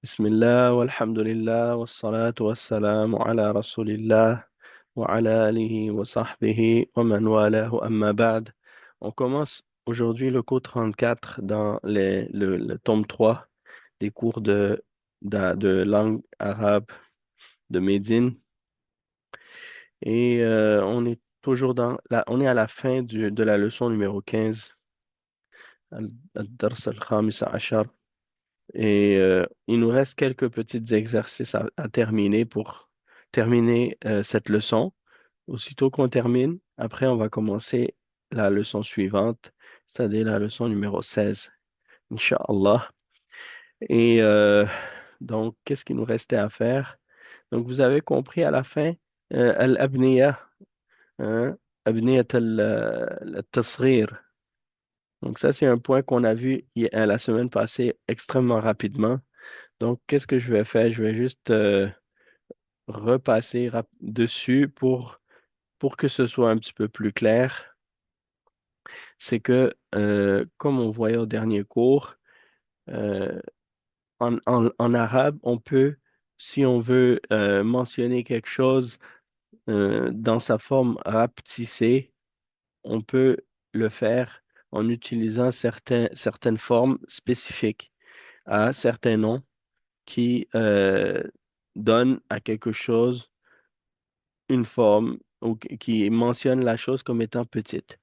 بسم الله والحمد لله والصلاة والسلام على رسول الله وعلى آله وصحبه ومن والاه أما بعد. On commence aujourd'hui le cours 34 dans le tome 3 des cours de langue arabe de Médine. Et on est toujours on est à la fin de la leçon numéro 15, الدرس الخامس عشر. Et il nous reste quelques petits exercices à terminer pour terminer cette leçon. Aussitôt qu'on termine, après, on va commencer la leçon suivante, c'est-à-dire la leçon numéro 16, Inch'Allah. Et donc, qu'est-ce qu'il nous restait à faire? Donc, vous avez compris à la fin, al-abniya, hein, abniyat al-tasghir. Donc, ça, c'est un point qu'on a vu la semaine passée extrêmement rapidement. Donc, qu'est-ce que je vais faire? Je vais juste repasser dessus pour que ce soit un petit peu plus clair. C'est que, comme on voyait au dernier cours, euh, en arabe, on peut, si on veut mentionner quelque chose dans sa forme rapetissée, on peut le faire en utilisant certaines formes spécifiques à certains noms qui donnent à quelque chose une forme ou qui mentionne la chose comme étant petite.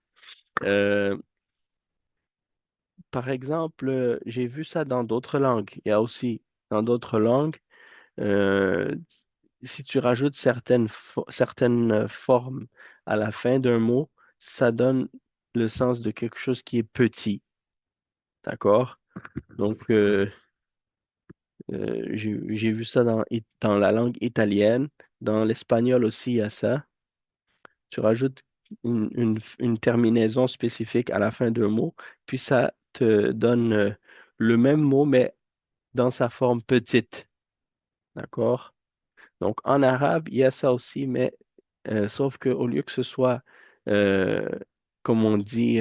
Euh, Par exemple, j'ai vu ça dans d'autres langues. Il y a aussi dans d'autres langues, euh, si tu rajoutes certaines formes à la fin d'un mot, ça donne le sens de quelque chose qui est petit. D'accord? Donc, j'ai vu ça dans la langue italienne. Dans l'espagnol aussi, il y a ça. Tu rajoutes une terminaison spécifique à la fin d'un mot, puis ça te donne le même mot, mais dans sa forme petite. D'accord? Donc, en arabe, il y a ça aussi, mais sauf qu'au lieu que ce soit, euh, comme on dit,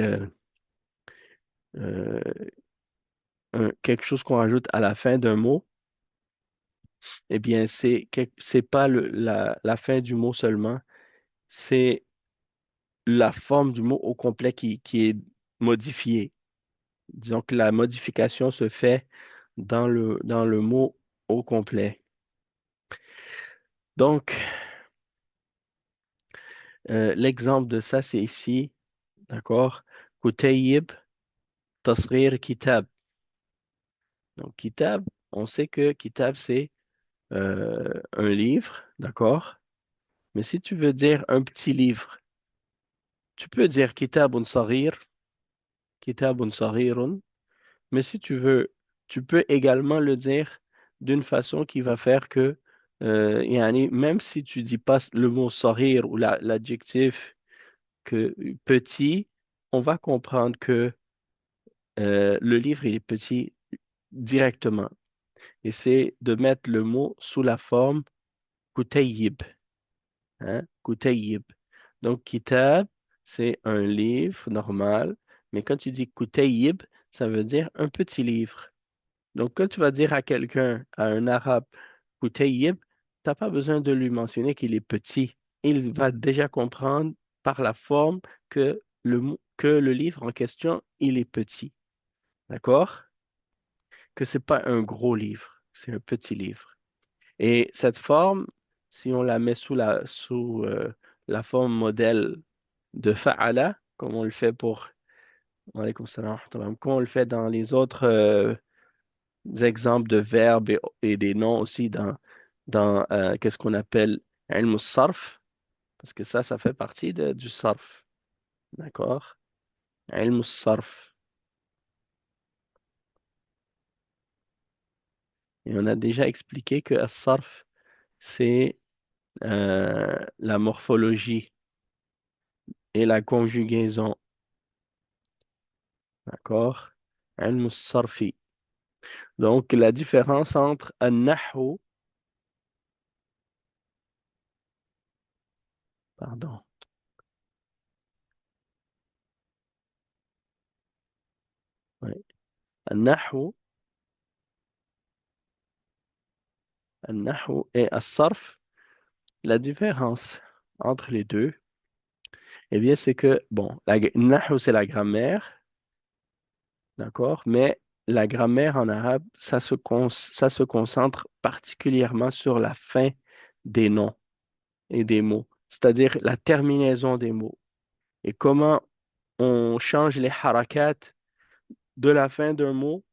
euh, quelque chose qu'on rajoute à la fin d'un mot, eh bien, c'est pas la fin du mot seulement, c'est la forme du mot au complet qui est modifiée. Disons que la modification se fait dans le mot au complet. Donc, l'exemple de ça, c'est ici, d'accord? Kutayib, tasghir kitab. Donc, kitab, on sait que kitab, c'est un livre, d'accord? Mais si tu veux dire un petit livre, tu peux dire kitabun saghir, kitabun saghirun. Mais si tu veux, tu peux également le dire d'une façon qui va faire que, yani, même si tu dis pas le mot sourire ou l'adjectif que petit, on va comprendre que le livre il est petit directement. Et c'est de mettre le mot sous la forme kutayib, hein, kutayib. Donc, kitab, c'est un livre normal, mais quand tu dis kutayib, ça veut dire un petit livre. Donc, quand tu vas dire à quelqu'un, à un arabe, Koutayib, tu n'as pas besoin de lui mentionner qu'il est petit. Il va déjà comprendre par la forme que le livre en question, il est petit. D'accord? Que c'est pas un gros livre, c'est un petit livre. Et cette forme, si on la met sous la forme modèle de fa'ala, comme on le fait Alaykoum salam wa rahmatullah, comme on le fait dans les autres des exemples de verbes et des noms aussi dans qu'est-ce qu'on appelle ilm sarf, parce que ça fait partie du sarf. D'accord? Ilm sarf. Et on a déjà expliqué que sarf, c'est la morphologie et la conjugaison. D'accord? Ilm sarfi. Donc, la différence entre un-nahwu, pardon, ouais. Un-nahwu النحو et الصرف, la différence entre les deux, eh bien, c'est que, bon, النحو, c'est la grammaire, d'accord? Mais la grammaire en arabe, ça se concentre particulièrement sur la fin des noms et des mots, c'est-à-dire la terminaison des mots et comment on change les harakat de la fin d'un mot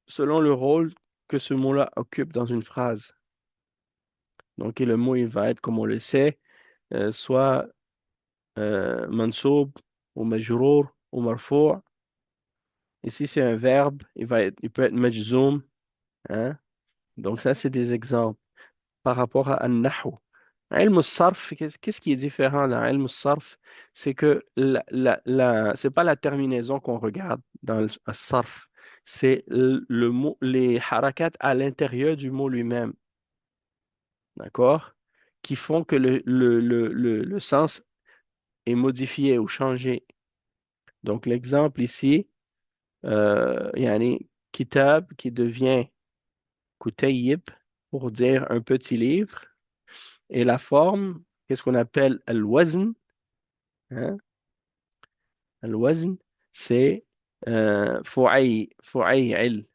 selon le rôle que ce mot-là occupe dans une phrase. Donc, et le mot, il va être, comme on le sait, soit mansoub ou majrour ou marfou'. Et si c'est un verbe, il peut être majzoum, hein? Donc, ça, c'est des exemples par rapport à an-nahw. Ilm al-sarf, qu'est-ce qui est différent dans ilm al-sarf? C'est que c'est pas la terminaison qu'on regarde dans le sarf, c'est le mot, les harakat à l'intérieur du mot lui-même, d'accord? Qui font que le sens est modifié ou changé. Donc, l'exemple ici, yani, kitab qui devient kutayib pour dire un petit livre. Et la forme, qu'est-ce qu'on appelle al-wazn, hein? Al-wazn, c'est fu'ay'il.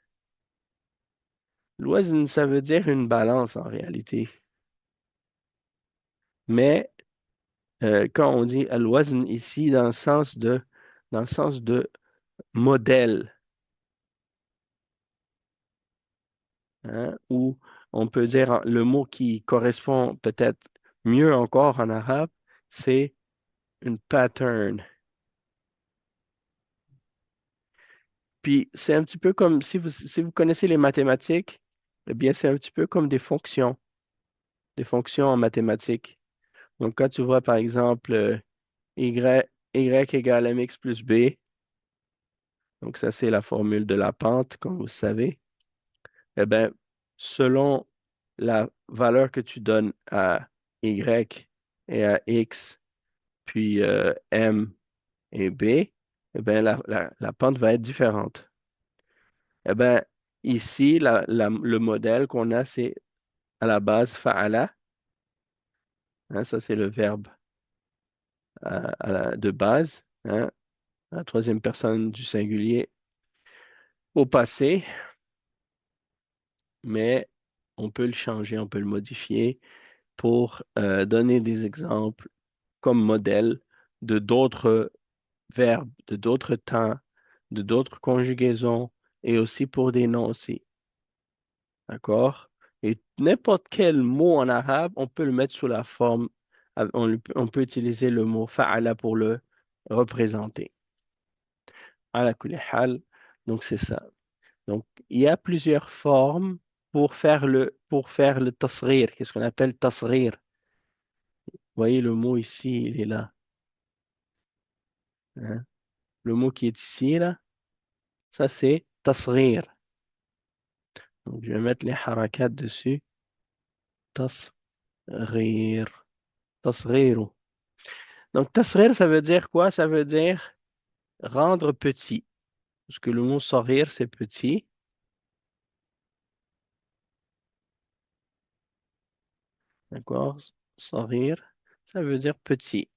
Al-wazn, ça veut dire une balance en réalité. Mais quand on dit al-wazn ici, dans le sens de modèle, hein, ou on peut dire le mot qui correspond peut-être mieux encore en arabe, c'est une pattern. Puis c'est un petit peu comme si vous connaissez les mathématiques, eh bien c'est un petit peu comme des fonctions en mathématiques. Donc quand tu vois par exemple y égale mx plus b, donc ça c'est la formule de la pente, comme vous savez, eh bien selon la valeur que tu donnes à y et à x, puis m et b, eh bien la pente va être différente. Eh bien ici, le modèle qu'on a, c'est à la base fa'ala, hein, ça c'est le verbe de base, hein, la troisième personne du singulier au passé, mais on peut le changer, on peut le modifier pour donner des exemples comme modèle de d'autres verbes, de d'autres temps, de d'autres conjugaisons et aussi pour des noms aussi, d'accord? Et n'importe quel mot en arabe, on peut le mettre sous la forme, on peut utiliser le mot fa'ala pour le représenter. Ala kulli hal, donc c'est ça. Donc il y a plusieurs formes pour faire le tasghir, qu'est-ce qu'on appelle tasghir. Vous voyez le mot ici, il est là, hein. Le mot qui est ici, là, ça c'est tasghir. Donc je vais mettre les harakat dessus. Tasghir. Tasghiru. Donc tasghir, ça veut dire quoi? Ça veut dire rendre petit. Parce que le mot saghir, c'est petit. D'accord? Saghir, ça veut dire petit.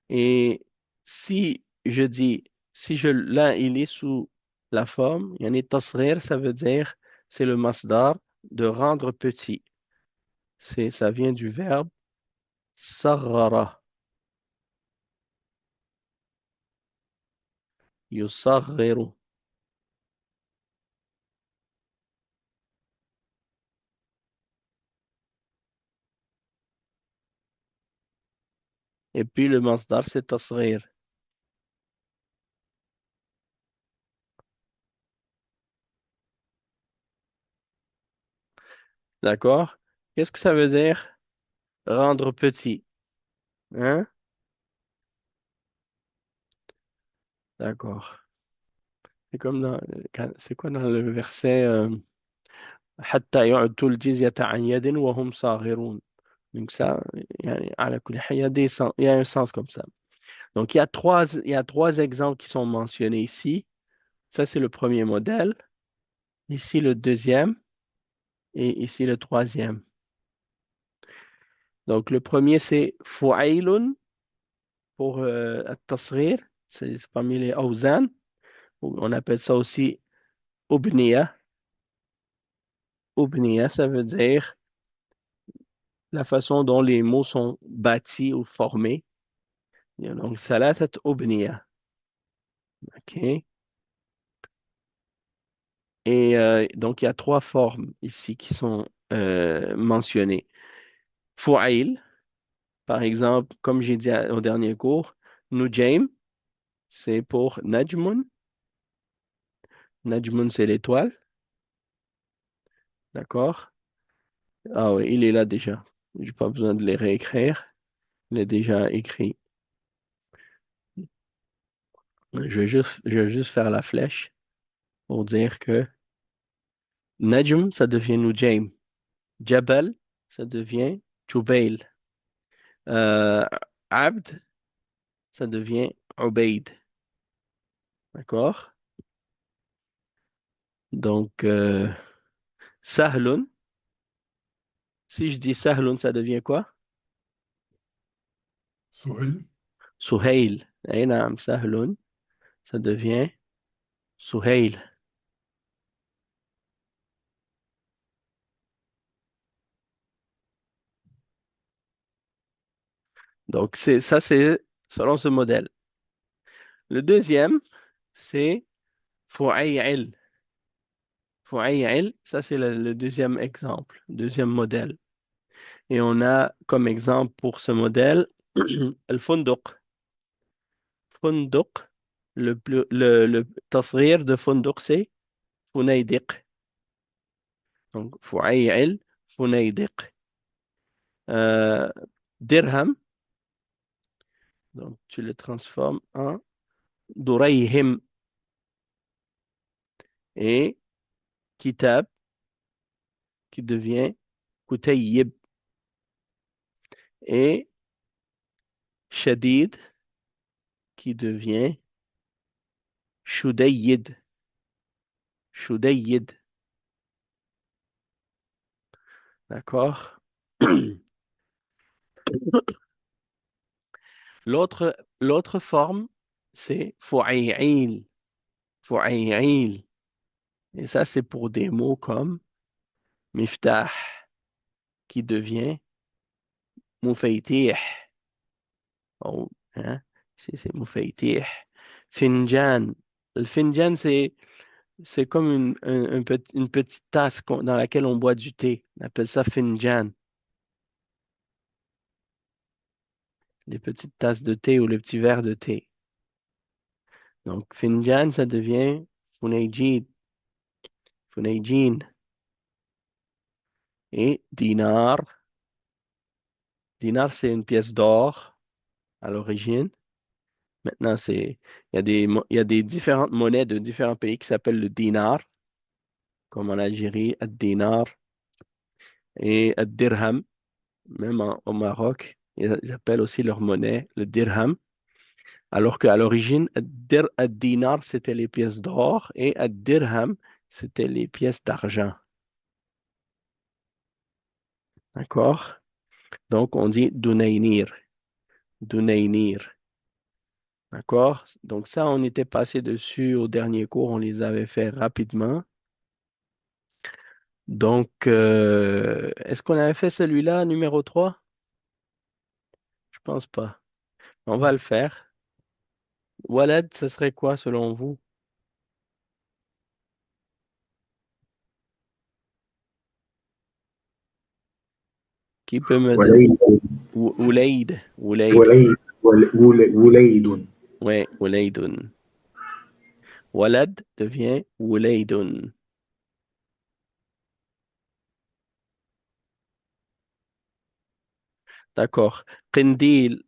Et si je dis, si je, là, il est sous la forme, il y en a tasghir, ça veut dire, c'est le masdar de rendre petit. Ça vient du verbe saghara, yusaghiru. Et puis le masdar, c'est tasghir. D'accord? Qu'est-ce que ça veut dire rendre petit? Hein? D'accord. C'est comme c'est quoi dans le verset حتى يعطوا الجزية عن يد وهم صاغرون. Donc ça, يعني على كل حال, il y a un sens comme ça. Donc il y a trois exemples qui sont mentionnés ici. Ça, c'est le premier modèle. Ici, le deuxième. et ici le troisième. Donc, le premier, c'est fu'ailun pour at-tasghir. C'est parmi les awzan. On appelle ça aussi ubniya. Ubniya, ça veut dire la façon dont les mots sont bâtis ou formés. Donc, thalathat ubniya. OK? Et donc, il y a trois formes ici qui sont mentionnées. Fu'ail, par exemple, comme j'ai dit au dernier cours, Nujaym, c'est pour Najmun. Najmun, c'est l'étoile. D'accord? Ah oui, il est là déjà. J'ai pas besoin de les réécrire. Il est déjà écrit. Je vais juste faire la flèche pour dire que Najm, ça devient Nujaym. Jabal, ça devient Jubail. Euh, Abd, ça devient Ubaid. D'accord? Donc, Sahlun, si je dis Sahlun, ça devient quoi? سهيل. Suhail. Eh, naam, Sahlun, ça devient Suhail. Donc, ça, c'est selon ce modèle. Le deuxième, c'est Fu'ay'il. Fu'ay'il, ça, c'est le deuxième exemple, deuxième modèle. Et on a comme exemple pour ce modèle le funduq. Funduq, le tasghir de funduq, c'est funaydiq. Donc, Fu'ay'il, funaydiq. Euh, dirham, donc tu le transformes en durayhim. Et kitab, qui devient kutayyib. Et shadid, qui devient shudayyid. Shudayyid. D'accord? L'autre forme, c'est fu'ay'il. Fu'ay'il. Et ça, c'est pour des mots comme miftah, qui devient mufaytih. Oh, hein? C'est mufaytih. Finjan. Le finjan, c'est comme une petite tasse dans laquelle on boit du thé. On appelle ça finjan. Les petites tasses de thé ou les petits verres de thé. Donc, finjan, ça devient funayjid, funayjin. Et dinar. Dinar, c'est une pièce d'or à l'origine. Maintenant, il y a des différentes monnaies de différents pays qui s'appellent le dinar, comme en Algérie, ad-dinar et ad-dirham, même au Maroc. Ils appellent aussi leur monnaie le dirham. Alors qu'à l'origine, ad-dinar, c'était les pièces d'or et ad-dirham, c'était les pièces d'argent. D'accord? Donc, on dit dunaynir. Dunaynir. D'accord? Donc, ça, on était passé dessus au dernier cours. On les avait fait rapidement. Donc, est-ce qu'on avait fait celui-là, numéro 3? Je pense pas. On va le faire. Walad, ce serait quoi selon vous? Qui peut me donner? وليد. Oulaid. Oulaid. وليد. وليد. Ouais, Oulaidun. Walad devient Oulaidun. D'accord. Qindil.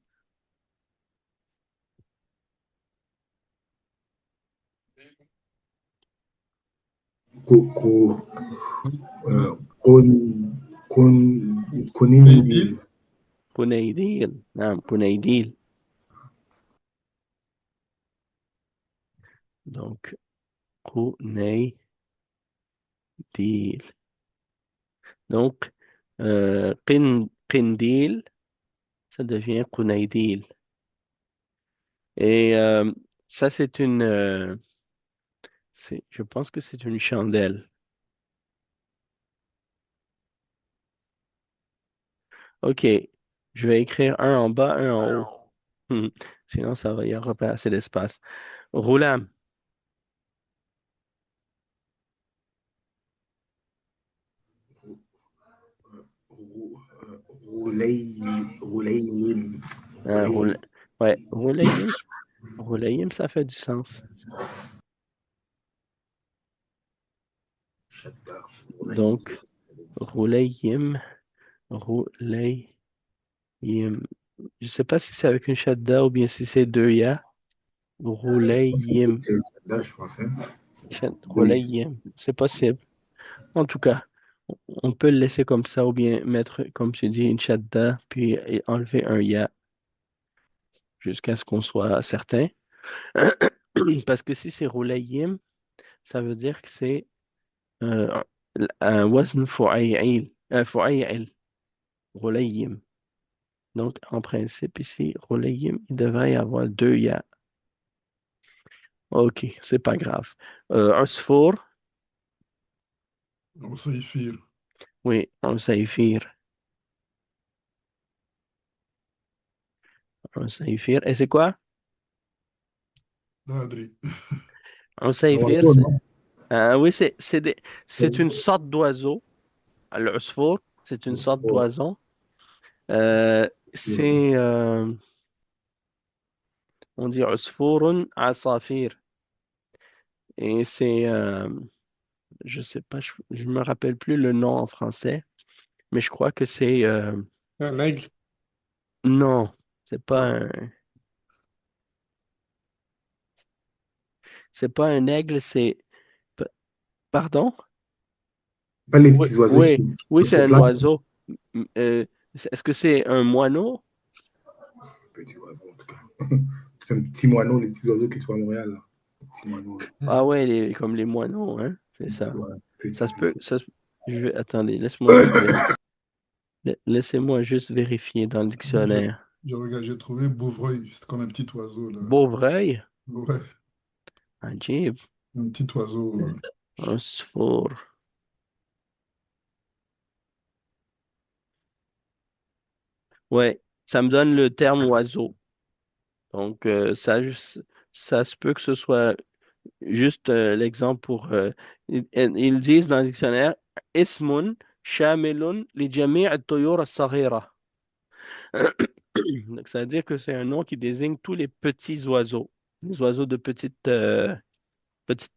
كو كن كن كنيدي. Neidil, Kunaydil. نعم Kunaydil. Donc, Kunaydil. Donc, qindil, ça devient qunaydil. Et ça, je pense que c'est une chandelle. OK, je vais écrire un en bas, un en haut. Sinon, ça va y aura pas assez d'espace. Roulam, غلي غليم hein, غلي ouais, roulayim, ça fait du sens. شدة غليم Donc, roulayim, roulayim. Je sais pas si c'est avec une shadda ou bien si c'est deux ya. Roulayim, شدة je pense hein. Deux. roulayim, c'est possible. En tout cas, on peut le laisser comme ça ou bien mettre, comme tu dis, une shadda, puis enlever un ya jusqu'à ce qu'on soit certain. Parce que si c'est roulayim, ça veut dire que c'est un wazn fu'ay'il, fu'ay'il, roulayim. Donc, en principe, ici, roulayim, il devrait y avoir deux ya. OK, c'est pas grave. Usfour, وصيفير. oui, un saïfir. Un saïfir. Et c'est quoi? لا أدري. Un saïfir, oiseau, non? oui, c'est une sorte d'oiseau. L'usfour, c'est une sorte Oiseau, d'oiseau. C'est, on dit usfourun asafir. Et c'est, je sais pas, je me rappelle plus le nom en français, mais je crois que c'est, Un aigle. non, c'est pas Ah, c'est pas un aigle, c'est, p- pardon? pas les Oui, petits oiseaux oui, oui, qui c'est se un placent. oiseau. Est-ce que c'est un moineau? Petits oiseaux, en tout cas. C'est un petit moineau, les petits oiseaux qui sont à Montréal. Là. Petits moineaux, là. Ah ouais, comme les moineaux, hein, c'est ça. Ouais, Ça petits, se peut, petits. attendez, laisse-moi juste laissez-moi juste vérifier dans le moi, dictionnaire. j'ai trouvé Bouvreuil. C'est comme un petit oiseau, là. Beauvreuil, Ouais, ajib, un petit oiseau. un sfour. Ouais, ça me donne le terme oiseau. Donc, ça se peut que ce soit juste l'exemple pour. Ils disent dans le dictionnaire, Ismun shamilun li jami' at-tuyur as-saghira. Donc, ça veut dire que c'est un nom qui désigne tous les petits oiseaux, les oiseaux de petite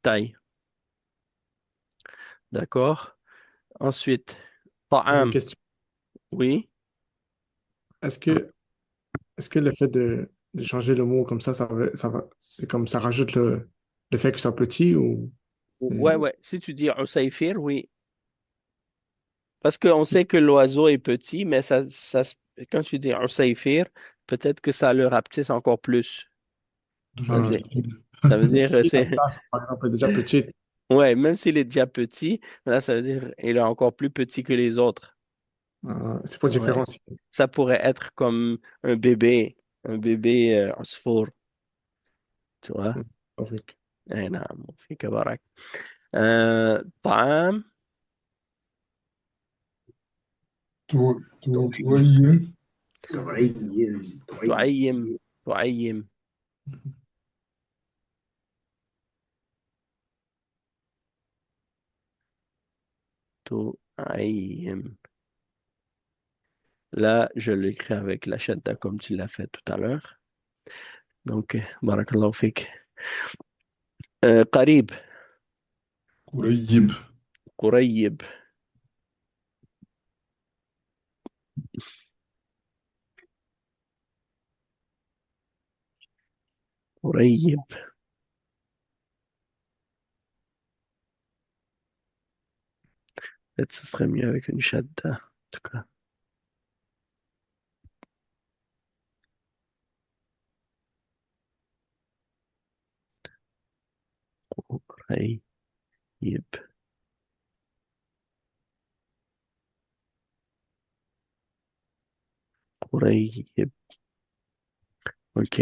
taille. D'accord? Ensuite, J'avais une ta'am. question. Oui. Est-ce que, est-ce que le fait de changer le mot comme c'est comme ça rajoute le fait que c'est petit ou Ouais, c'est... ouais. Si tu dis Usayfir, oui. Parce qu'on sait que l'oiseau est petit, mais quand tu dis Usayfir, peut-être que ça le rapetisse encore plus. Ça veut Ah, dire, ça veut dire, Si la tasse, par exemple, est déjà petite, ouais, même s'il est déjà petit, là, ça veut dire il est encore plus petit que les autres. c'est pas Ouais. différent. Ça pourrait être comme un bébé en four, tu vois. Afrique. Eh, نعم فيك برك. طعام تويم. تعين تعيم تعين تعيم تعيم. Là, je l'écris avec la shadda comme tu l'as fait tout à l'heure. Donc, barakallahu fik. قريب قريب. قريب قريب. Peut-être ce serait mieux avec une shadda. En tout cas, قريب. قريب. OK.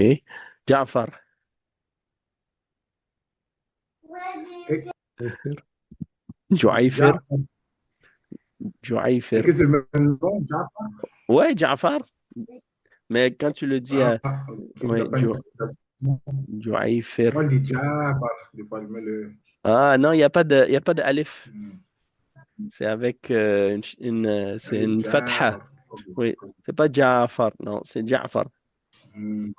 جعفر. يصير. جعيفر. Jafar. Est-ce جعيفر. que c'est le même nom, Jafar? Ouais, Jafar. Mais quand tu le dis à... Ok, il n'y a Ouais, pas une précision. Juaïfir. Moi, je dis Jafar. Des fois, je mets le. Ah non, il y a pas de alif. Hmm. C'est avec c'est Allez, une fatha. Jafar. Ok. Oui, c'est pas Ja'far, non, c'est Ja'far. Hmm.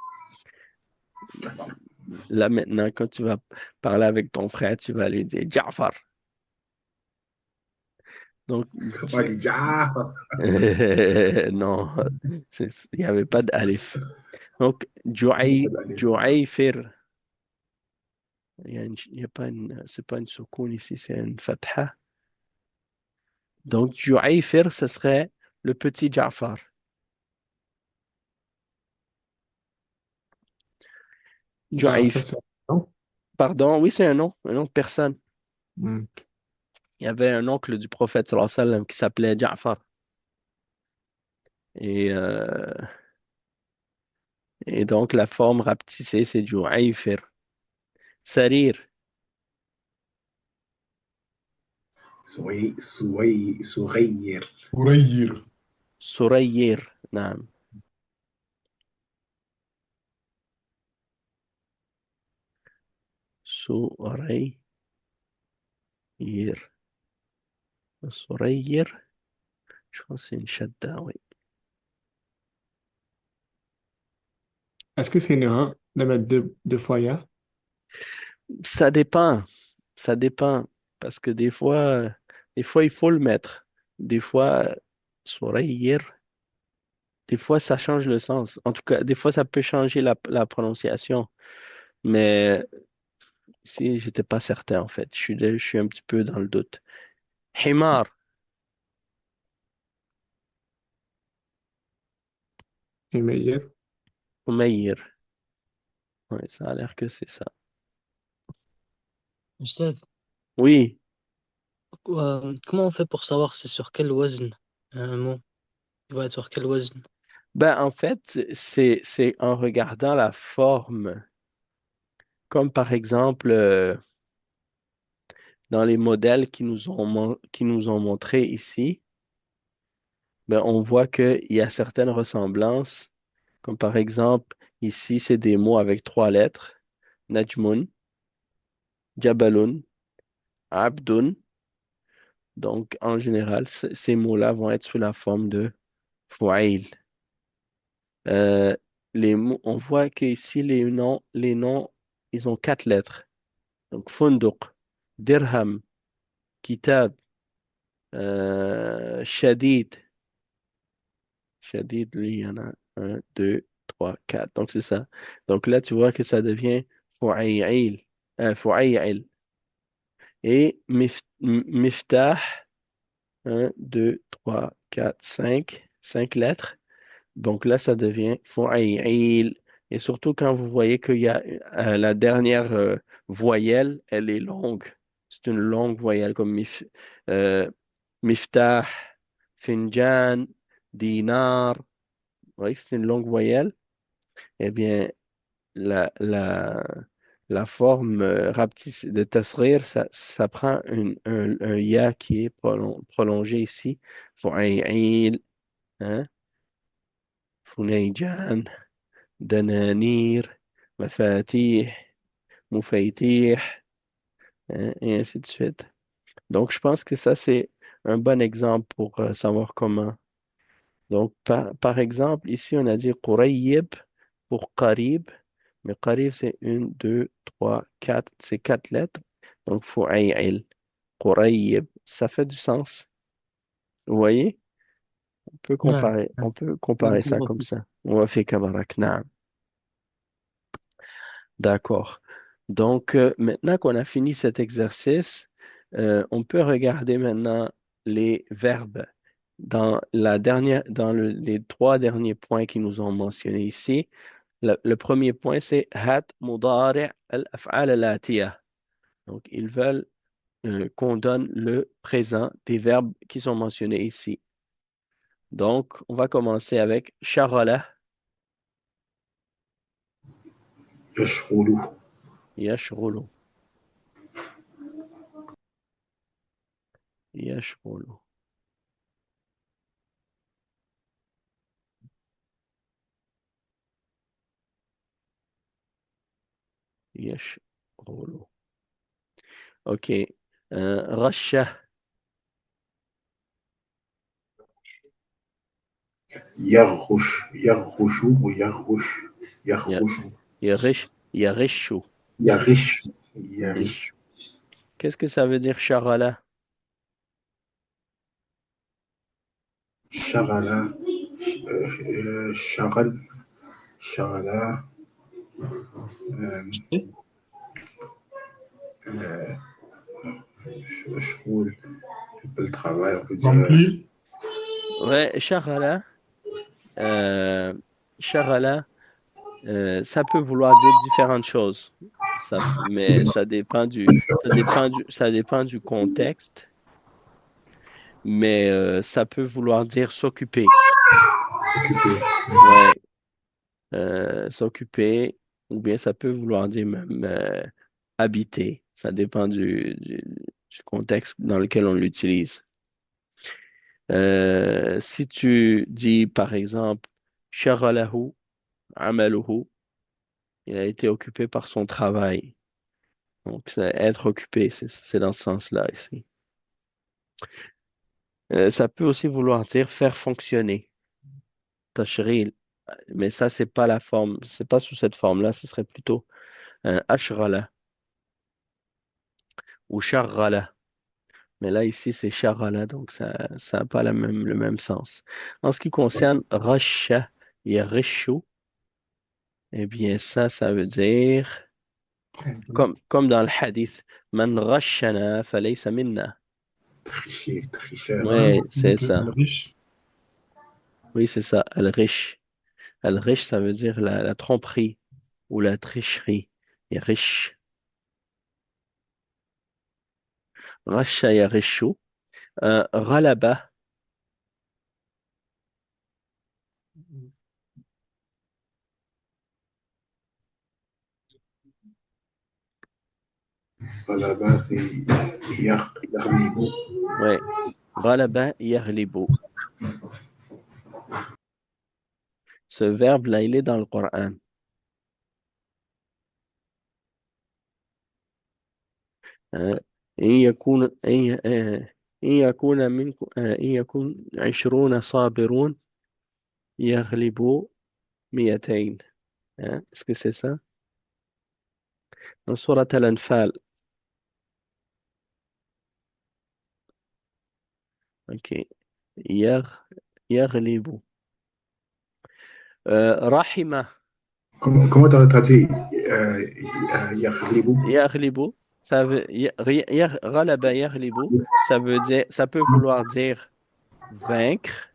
Jafar. Là maintenant, quand tu vas parler avec ton frère, tu vas lui dire Ja'far. Donc, Faut pas dire Jafar. non, il n'y avait pas d'alif. Donc, Il n'y a pas d'aller. Ju'ayfir. Il y a pas une, c'est pas une soukoun ici, c'est une fatha. Donc, Ju'ayfir, ce serait le petit Ja'far. Jafar, Ju'ayf, c'est un nom. pardon, oui, c'est un nom de personne. Hmm. Il y avait un oncle du prophète sallallahu alayhi wa sallam qui s'appelait Ja'far. Et, euh, et donc, la forme rapetissée, c'est Ju'ayfir. Sarir, Sourayir. قرير. Surayir, naam. Surayir. Surayir, je pense que c'est une shadda, oui. Est-ce que c'est une erreur de mettre deux fois ya? Ça dépend, ça dépend, parce que des fois, il faut le mettre. Des fois, Surayir, des fois, ça change le sens. En tout cas, des fois, ça peut changer la prononciation. Mais si, j'étais pas certain, en fait. Je suis un petit peu dans le doute. Himar, Umayyad. Umayr. Oui, ça a l'air que c'est ça. Ustad, Oui, comment on fait pour savoir c'est sur quel wazn un mot? Il va être sur quel wazn? ben en fait, c'est en regardant la forme, comme par exemple dans les modèles qui nous ont montrés ici, ben on voit qu'il y a certaines ressemblances, comme par exemple ici, c'est des mots avec trois lettres, Najmun, Jabalun, Abdun. Donc en général, ces mots-là vont être sous la forme de Fu'ail. Euh, on voit qu'ici, les noms, ils ont quatre lettres. Donc, Funduq, Dirham, Kitab, Shadid. Shadid, lui, il y en a un, deux, trois, quatre. Donc, c'est ça. Donc, là, tu vois que ça devient Fu'ayil. Fu'ayil. Et Miftah, un, deux, trois, quatre, cinq. Cinq lettres. Donc là, ça devient fu'ayil. Et surtout quand vous voyez qu'il y a la dernière voyelle, elle est longue. C'est une longue voyelle comme euh, miftah, finjan, dinar. Vous voyez que c'est une longue voyelle. Eh bien, la, la, la forme rapetissée de tasrir, ça prend un ya qui est prolongé ici. Fu'ayil, hein? Funayjan. دنانير مفاتيح مفاتيح hein, et ainsi de suite. Donc, je pense que ça, c'est un bon exemple pour savoir comment. Donc, par exemple, ici, on a dit Qurayyib pour Qarib, mais Qarib, c'est une, deux, trois, quatre, c'est quatre lettres. Donc, Fu'ay'il, Qurayyib, ça fait du sens. Vous voyez? نعم On نعم. peut comparer بارك ça الله comme فيك. ça. On va faire Kabarak, naam. D'accord. Donc, maintenant qu'on a fini cet exercice, on peut regarder maintenant les verbes. Les trois derniers points qui nous ont mentionnés ici, le premier point, c'est hat mudari' al-af'al al-atiyah. Donc, ils veulent qu'on donne le présent des verbes qui sont mentionnés ici. Donc, on va commencer avec shaghala, يشغل yashghulu, yashghulu, yashghulu. OK. Rasha, يغش ويغش ya- يغش yarishu. يغش Hmm. يغش Qu'est-ce que ça veut dire shaghala? شغل شغل شغل مشغول le travail, on peut dire Remplir. Ouais, shaghala, euh, shaghala, ça peut vouloir dire différentes choses. Mais ça dépend du contexte. Mais ça peut vouloir dire s'occuper. s'occuper. Ouais, s'occuper, ou bien ça peut vouloir dire même habiter. Ça dépend du contexte dans lequel on l'utilise. Si tu dis, par exemple, shaghalahu amaluhu, il a été occupé par son travail. Donc, c'est être occupé, c'est dans ce sens-là ici. Ça peut aussi vouloir dire faire fonctionner. Tashril. Mais ça, c'est pas la forme, c'est pas sous cette forme-là, ce serait plutôt ashrala ou sharrala. Mais là, ici, c'est sharrala, donc ça n'a pas le même sens. En ce qui concerne rasha et rishu, eh bien, ça veut dire, Remplir. comme dans le hadith, man rashana falaysa minna. Tricher, tricheur. Ah, Ouais, aussi c'est avec ça. le riche. Oui, c'est ça, al-rish. Al-rish, ça veut dire la tromperie ou la tricherie. Et riche. Rasha et rishu. Ghalaba. Là-bas, c'est يغلب. Ouais. Ghalaba yaghlibu. Ce verbe-là, il est dans le Coran. Hein. إن يكون إن إن يكون منكم إن يكون 20 صابرون يغلبوا 200. Hein. Est-ce que c'est ça? Dans Surat Al-Anfal. OK. يغ يغلب. Rahima. Comment tu as traduit يغلب? يغلب. غلب يغلب. Ça veut dire, ça peut vouloir dire vaincre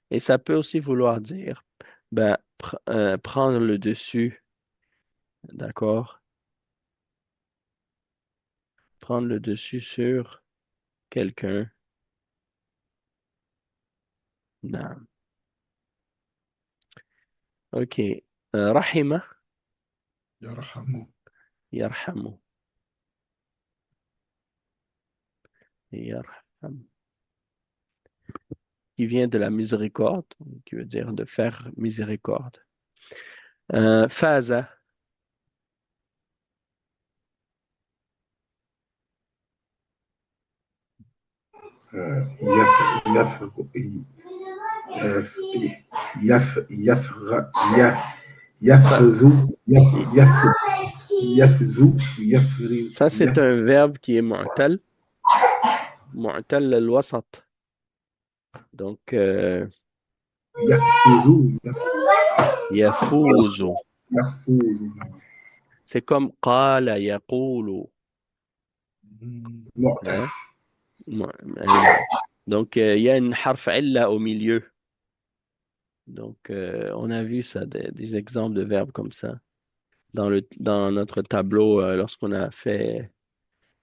et ça peut aussi vouloir dire ben, prendre le dessus. D'accord? Prendre le dessus sur quelqu'un. Non. OK. Rahima, Yarhamu. yarhamu. Yarham. Qui vient de la miséricorde, qui veut dire de faire miséricorde. Faza, يف يف يفغ ça, يفزو يفزو يفري ça c'est un verbe qui est mu'tal. Mu'tal al-wasat. Donc, يفزو yafuzu. يفوز C'est comme qala yaqulu. معتل. Hein? Ayna. Donc, il y a une harf illa au milieu. Donc, on a vu ça, des exemples de verbes comme ça dans notre tableau lorsqu'on a fait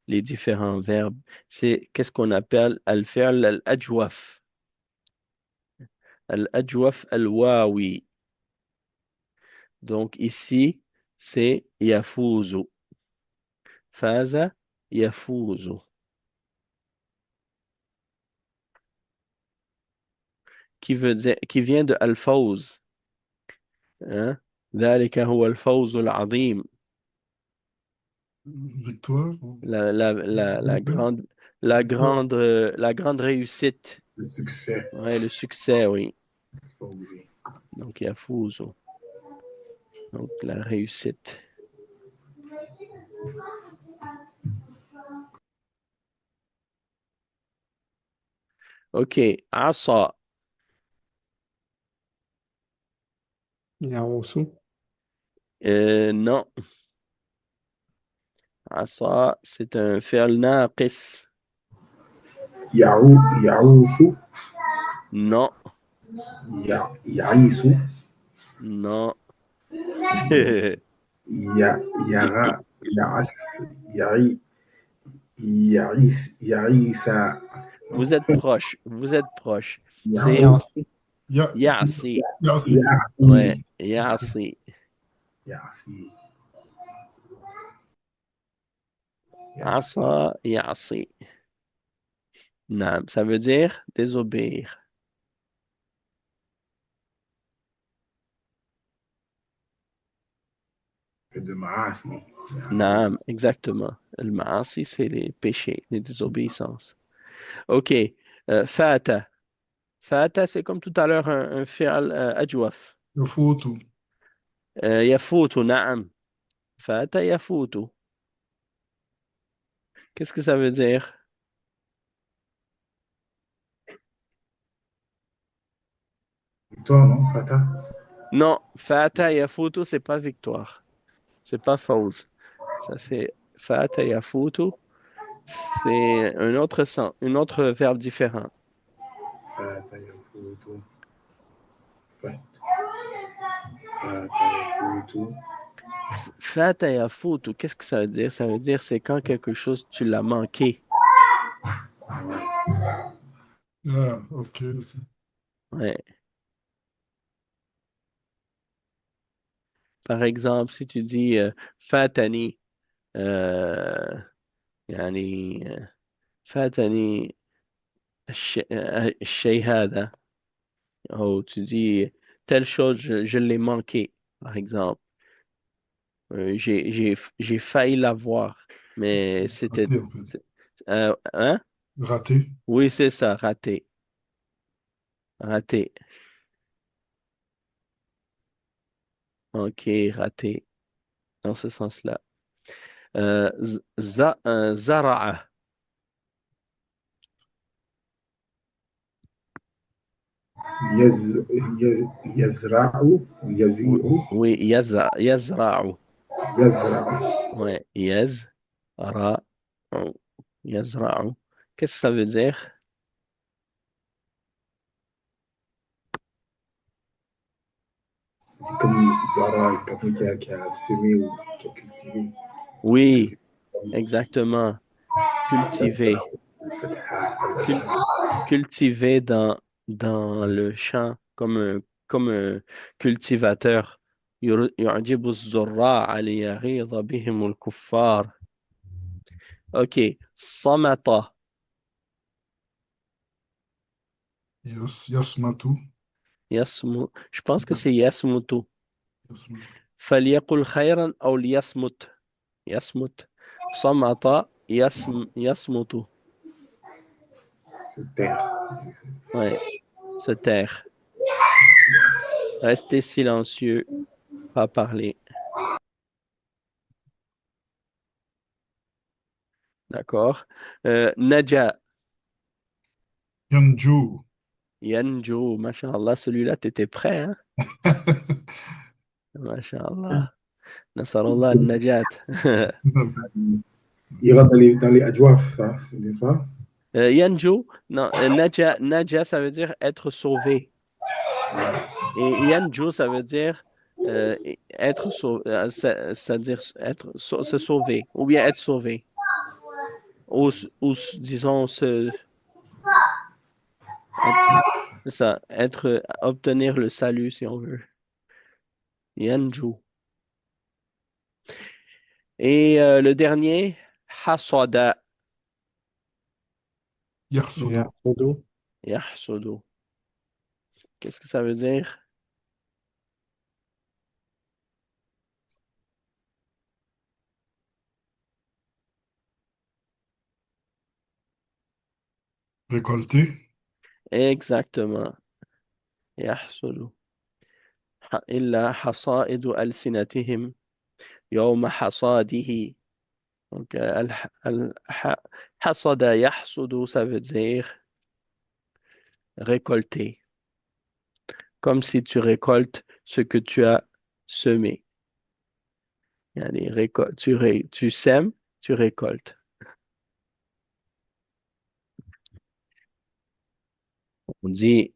les différents verbes. C'est qu'est-ce qu'on appelle al-fi'l al-ajwaf. Al-ajwaf al-wawi. Donc ici, c'est yafuzu. Faza yafuzu. Qui vient de al-fawz. Hein? ذلك هو الفوز العظيم. Victoire. La grande réussite. Le succès. Ouais, le succès, oui. Fawzi. Donc, yafuzu. Donc, la réussite. OK. Asa. Yaosu. Non. Asa, c'est un fi'l naqis. Yaousu. Non. Yaïsu. Non. Yara. Yaas. Yarisa. Vous êtes proche. Vous êtes proche. C'est Yaou. Ya'si. Yassi. Ouais. Ya'si. Yasi. Asa, ya'si. Non, ça veut dire désobéir. De Maasi. Non, exactement. Le ma'asi, c'est les péchés, les désobéissances. OK. Fata. Fata, c'est comme tout à l'heure un fi'al ajwaf. Yafutu. Yafutu, na'am. Fata yafutu. Qu'est-ce que ça veut dire? Victoire, non, Fata? Non, fata yafutu, c'est pas victoire. C'est pas fausse. Ça, c'est fata yafutu. C'est un autre sens, un autre verbe différent. Fata Yafutu. Ouais. Fata Yafutu. Fata yafutu, qu'est-ce que ça veut dire? Ça veut dire c'est quand quelque chose, tu l'as manqué. Ah, ok. Ouais. Par exemple, si tu dis fatani, euh, يعني فاتني الشيء هذا, ou tu dis telle chose, je l'ai manqué, par exemple. J'ai failli l'avoir, mais c'était... Raté, en fait. Hein? Raté. Oui, c'est ça, raté. Raté. OK, raté. Dans ce sens-là. Zara'a. Yazra'u. Yazi'u. Oui, yazra'u. Yazra'u. Ouais, yazra'u. Yazra'u. Qu'est-ce que ça veut dire? Comme Zara, une personne qui a semé ou qui a cultivé. Oui, exactement. Cultiver. Cul- Fatha. Cultiver dans le champ comme un cultivateur. يعجب الزراع ليغيظ بهم الكفار. OK. صمت. Yasmatu. Je pense que c'est يصمت. Yasmatu. فليقل خيرا أو ليصمت. يصمت. صمت. يصمت. Se taire. Ouais. Se taire. Rester silencieux. Pas parler. D'accord. Naja. Yanju. Yanjo. Masha'Allah. Celui-là, t'étais prêt, hein? Masha'Allah. Nasarallah al-Najat. Il rentre dans les adjouafs, ça, n'est-ce pas? Yanjo. Non, Naja, ça veut dire être sauvé. Et Yanjo, ça veut dire être sauvé, c'est-à-dire se sauver ou bien être sauvé. disons, c'est ça, obtenir le salut, si on veut. Yanju. Et le dernier, hasada, يحصد. يحصد. yahsudu. Qu'est-ce que ça veut dire? Récolter. Exactement. Yahsudu. إلا حصائد ألسنتهم يوم حصاده. Donc, hasada yahsudu, ça veut dire récolter. Comme si tu récoltes ce que tu as semé. Yani, tu sèmes, tu récoltes. On dit,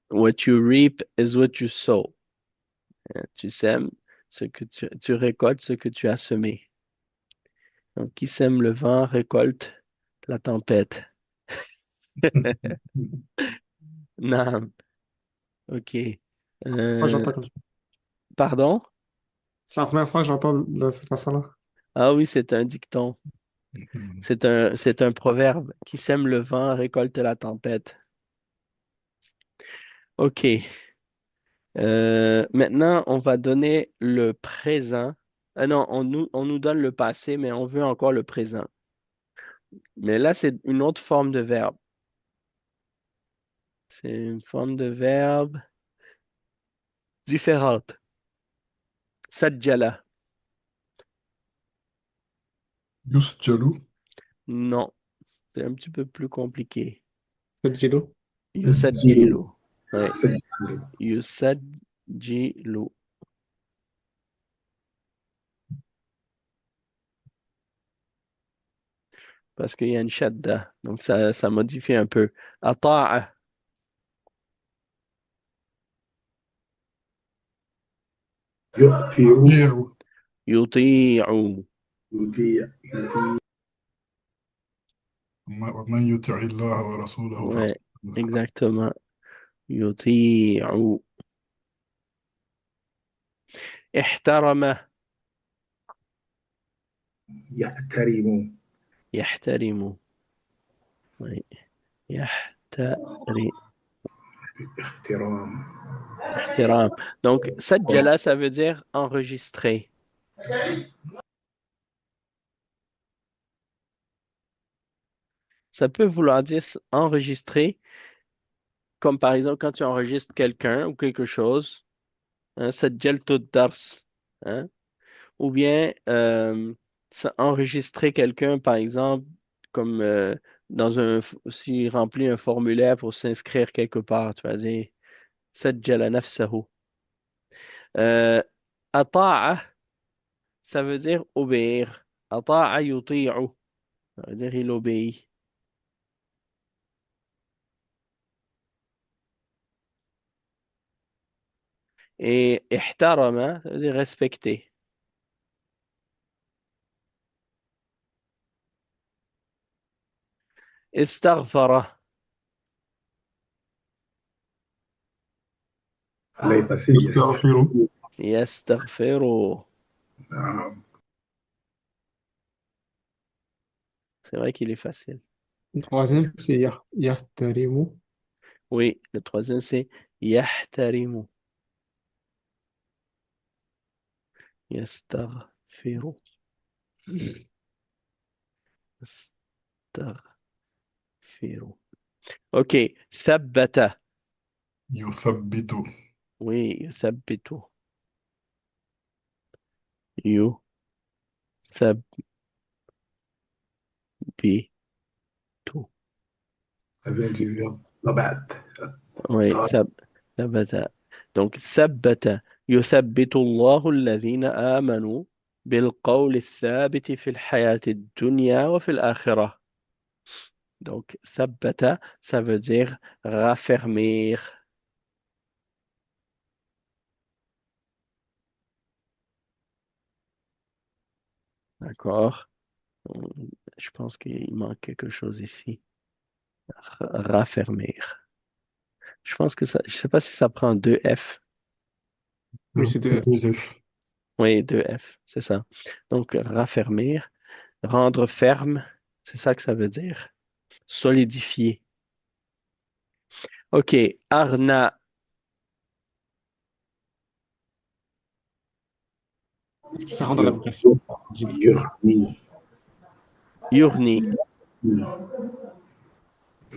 what you reap is what you sow. Tu sèmes, tu récoltes ce que tu as semé. Donc, qui sème le vent récolte la tempête. Non, ok. Moi, Euh, j'entends comme ça. pardon? C'est la première fois que j'entends de cette façon-là. Ah oui, c'est un dicton. C'est un proverbe. Qui sème le vent récolte la tempête. Ok. Maintenant, on va donner le présent. Ah non, on nous donne le passé, mais on veut encore le présent. Mais là, c'est une autre forme de verbe. C'est une forme de verbe différente. Sajjala. يسجل. Non, c'est un petit peu plus compliqué. C'est Gilo. Yusajjilu. Ouais. C'est Yusajjilu. Parce qu'il y a une shadda. Donc, ça modifie un peu. Ata'a. يؤتي يطيع. Yuti'u. يطيع ومن يطع الله ورسوله فقد Ouais, exactement. Yuti'u. احترم. يحترم يحترم. Oui. يحترم. احترام احترام. Donc, sajjala, ça veut dire enregistrer. Ça peut vouloir dire enregistrer, comme par exemple quand tu enregistres quelqu'un ou quelque chose, hein, sajjaltu dars, hein, ou bien enregistrer quelqu'un, par exemple, comme s'il remplit un formulaire pour s'inscrire quelque part, tu vas dire sajjala nafsahu. Ata'a, ça veut dire obéir. Ata'a yuti'u, ça veut dire il obéit. Et ihtarama, ça veut dire respecter. Istaghfara, لا يفسر يستغفر. yastaghfiru. نعم C'est vrai qu'il est facile. Le troisième, c'est Yahtarimu. Oui, le troisième, c'est yahtarimu. Yastaghfiru. Yastaghfiru. OK. Thabbata. يثبت. Oui, yuthabbitu. Yuthabbitu. ça vient du verbe labat Oui, thabata. Donc, thabbata. يثبت الله الذين آمنوا بالقول الثابت في الحياة الدنيا وفي الآخرة. Donc, thabbata, ça veut dire raffermir. D'accord? Je pense qu'il manque quelque chose ici. Raffermir. Je pense que ça, je sais pas si ça prend deux F. Oui, Non, c'est de... 2F. Oui, deux F, c'est ça. Donc, raffermir, rendre ferme, c'est ça que ça veut dire. Solidifier. OK, arna, Est-ce que ça rentre dans la vocation? J'ai dit. Yurni. yurni.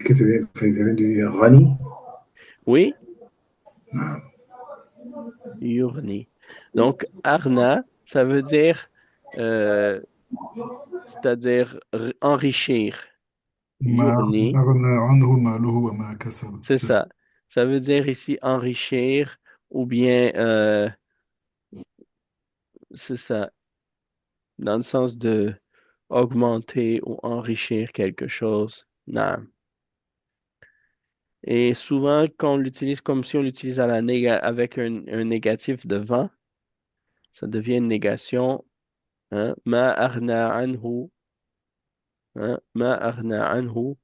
Qu'est-ce que ça vient de Rani? Oui, yurni. Donc, arna, ça veut dire, euh, c'est-à-dire enrichir. ما Yurni, أغنى عنه ماله وما كسب. c'est C'est ça. ça. Ça veut dire ici enrichir ou bien, c'est ça, dans le sens de augmenter ou enrichir quelque chose. Non. Et souvent, quand on l'utilise comme si on l'utilise à avec un négatif devant, ça devient une négation. Hein. Ma aghna anhu, hein. Ma aghna anhu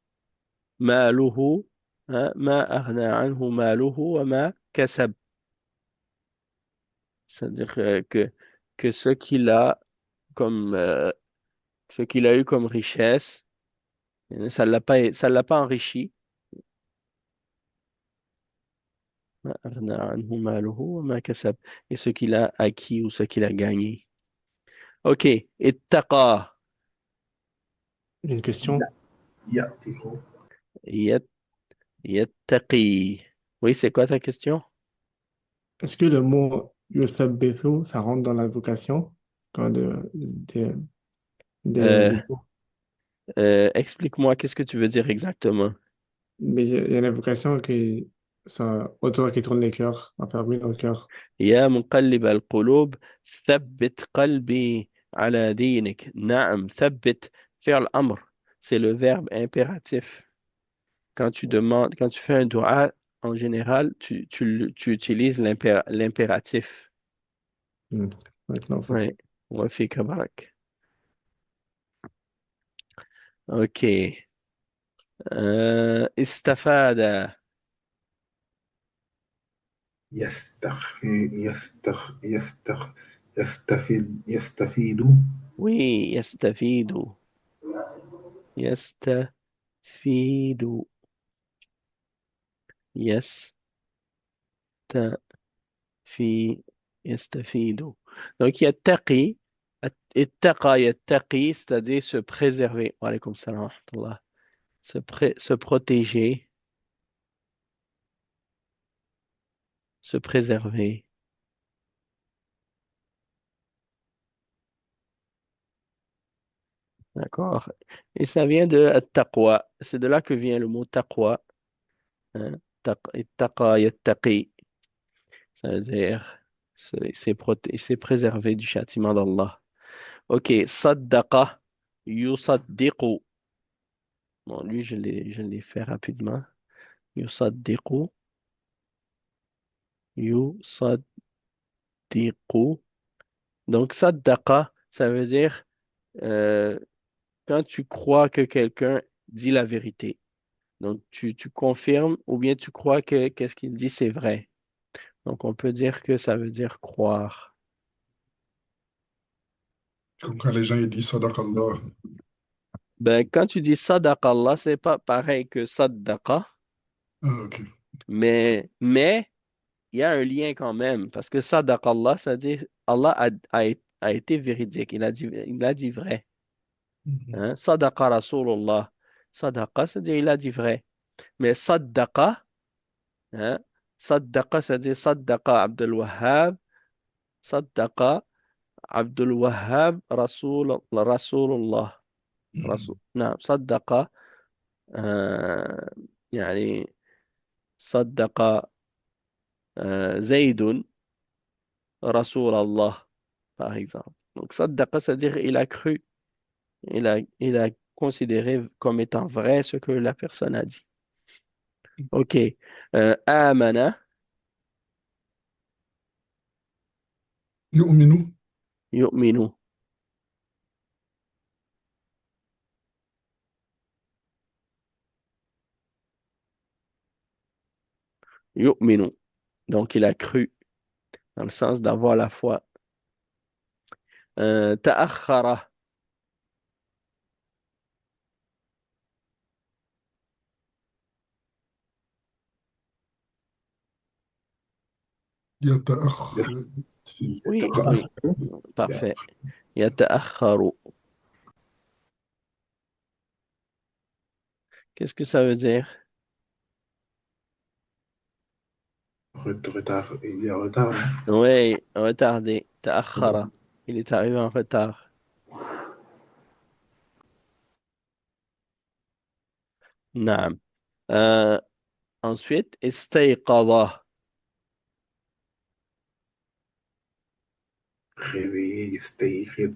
maluhu, hein. Ma aghna anhu maluhu wa ma kasab. C'est-à-dire que comme, ce qu'il a eu comme richesse, ça l'a pas enrichi. Ma aghna anhu maluhu wa ma kasab. Et ce qu'il a acquis ou ce qu'il a gagné. OK. Ittaqa. Une question. Ya'tiku. Yat- Yattaqi. Oui, c'est quoi ta question? Est-ce que le mot yuthabbitu, ça rentre dans la vocation? Quand Euh, des mots. explique-moi, qu'est-ce que tu veux dire exactement? Mais il y a une vocation qui sont autour qui tourne les cœurs, enfermés dans le cœur. يا مقلب القلوب ثبت قلبي على دينك. نعم, ثبت فعل أمر. C'est le verbe impératif. Quand tu fais un dua, en général, tu utilises l'impératif. Hmm. Ouais, non, Oui. وفيك برك. OK. استفاد. يستفيد. Oui, يستفيد. يستفيد. يستفي يستفيد. Donc, يتقي. اتقى يتقي, c'est-à-dire se préserver. Wa alaykoum salam wa rahmatullah. Se protéger, se préserver. D'accord? Et ça vient de taqwa. C'est de là que vient le mot taqwa. Hein? Ittaqa yattaqi. Ça veut dire c'est préservé du châtiment d'Allah. OK. Saddaqa yusaddiqu. Bon, lui, je l'ai fait rapidement. Yusaddiqu, yusaddiqu. Donc, saddaqa, ça veut dire euh, quand tu crois que quelqu'un dit la vérité. Donc, tu confirmes ou bien tu crois que qu'est-ce qu'il dit, c'est vrai. Donc, on peut dire que ça veut dire croire. Comme quand les gens ils disent Sadaqallah. Ben, quand tu dis sadaqallah, c'est pas pareil que saddaqa, Ah, ok. mais il y a un lien quand même, parce que sadaqallah, ça dit Allah a été véridique, il a dit vrai. Mhm. Hein? Sadaqa Rasulullah. Sadaqa, c'est-à-dire il a dit vrai. Mais saddaqa, hein? Saddaqa, c'est-à-dire saddaqa Abdul Wahhab. Saddaqa Abdul Wahhab Rasulullah. Mhm. نعم صدق آه يعني صدق زيد رسول الله par exemple. Donc صدق, c'est-à-dire il a cru, il a considéré comme étant vrai ce que la personne a dit. OK. آمن يؤمنوا. يؤمن. yu'minu. Donc, il a cru, dans le sens d'avoir la foi. Ta'akhara. يتأخر. Oui, يتأخر. oui, parfait. Yata'akharu. Qu'est-ce que ça veut dire? Retard. Il est en retard. Hein. Oui, retardé. Ta'akhara. Il est arrivé en retard. Naam. Ensuite, istayqadha. Réveillé, يستيقظ.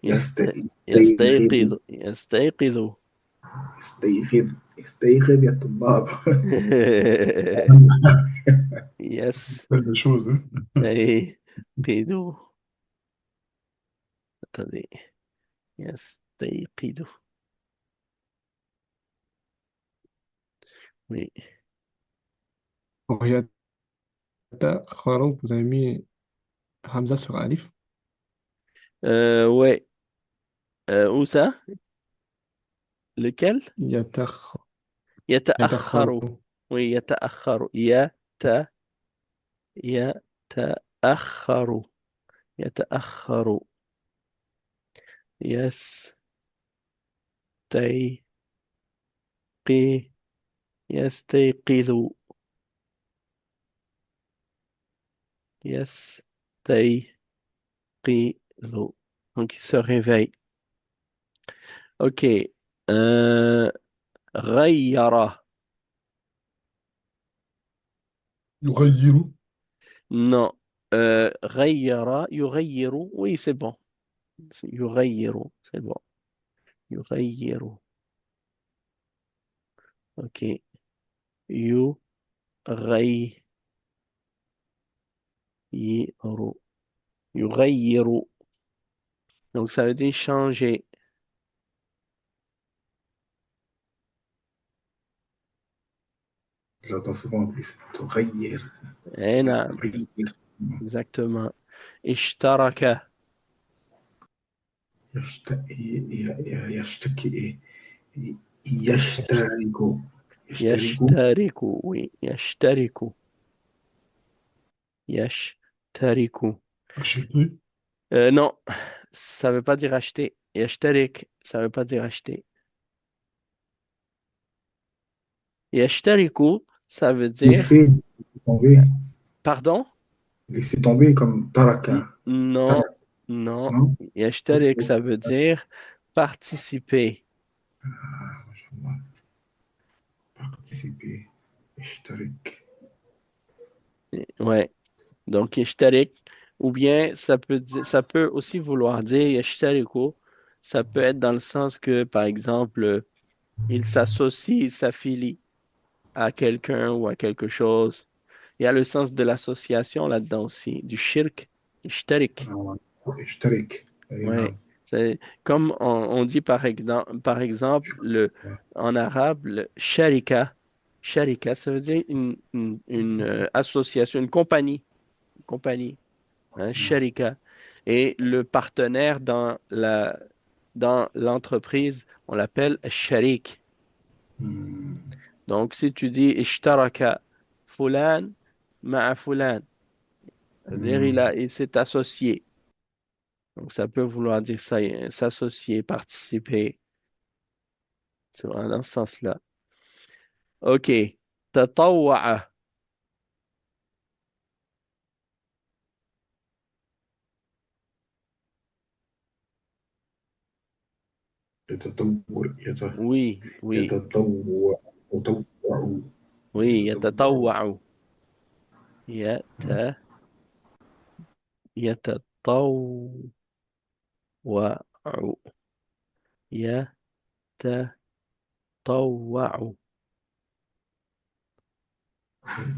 Yasta- يستيقظ. يستيقظ. يستيقظ. يستيقظ يا طلاب. Yes. Belle chose, hein? يستيقظ. Attendez. يستيقظ. Oui. Pour yata'akharu, vous avez mis Hamza sur Alif. Ouais. Où ça? Lequel? Yata'akharu. يتأخر. Oui, يتأخر. يتأخر. يتأخر. يستيقظ. يستيقظ. يستيقظ. Donc, il se réveille. OK. غير. يغير. Non. غير. يغير. Oui, c'est bon. يغير. C'est bon. يغير. OK. يغير. يغير. Donc, ça veut dire changer. J'entends souvent en plus. تغير. Eh, naam. يغير. Exactement. اشترك. يشتكي. يشترك. يشترك. يشترك. Oui. يشترك. يشترك. Acheter. Non, ça veut pas dire acheter. يشترك, ça veut pas dire acheter. يشترك, ça veut dire... Laisser tomber. Pardon? Laisser tomber comme taraka. Non, Taraka, non. non? يشترك, ça veut dire participer. Participer. يشترك. Ouais. Donc, يشترك, ou bien ça peut aussi vouloir dire يشترك, ça peut être dans le sens que, par exemple, il s'associe, il s'affilie à quelqu'un ou à quelque chose. Il y a le sens de l'association là-dedans aussi, du shirk, يشترك. يشترك. أي Ouais. نعم. C'est comme on dit par exemple en arabe, le sharika. Sharika, ça veut dire une association, une compagnie. Compagnie, hein, sharika. Et le partenaire dans l'entreprise, on l'appelle sharik. Donc, si tu dis ishtaraka fulan ma'a fulan, c'est-à-dire il s'est associé. Donc, ça peut vouloir dire ça, s'associer, participer. C'est vraiment dans ce sens-là. OK. تطوع. يتطوع. Oui, oui, يتطوع. يتطوع. oui. يتطوع. يتطوع. يت يتطوع.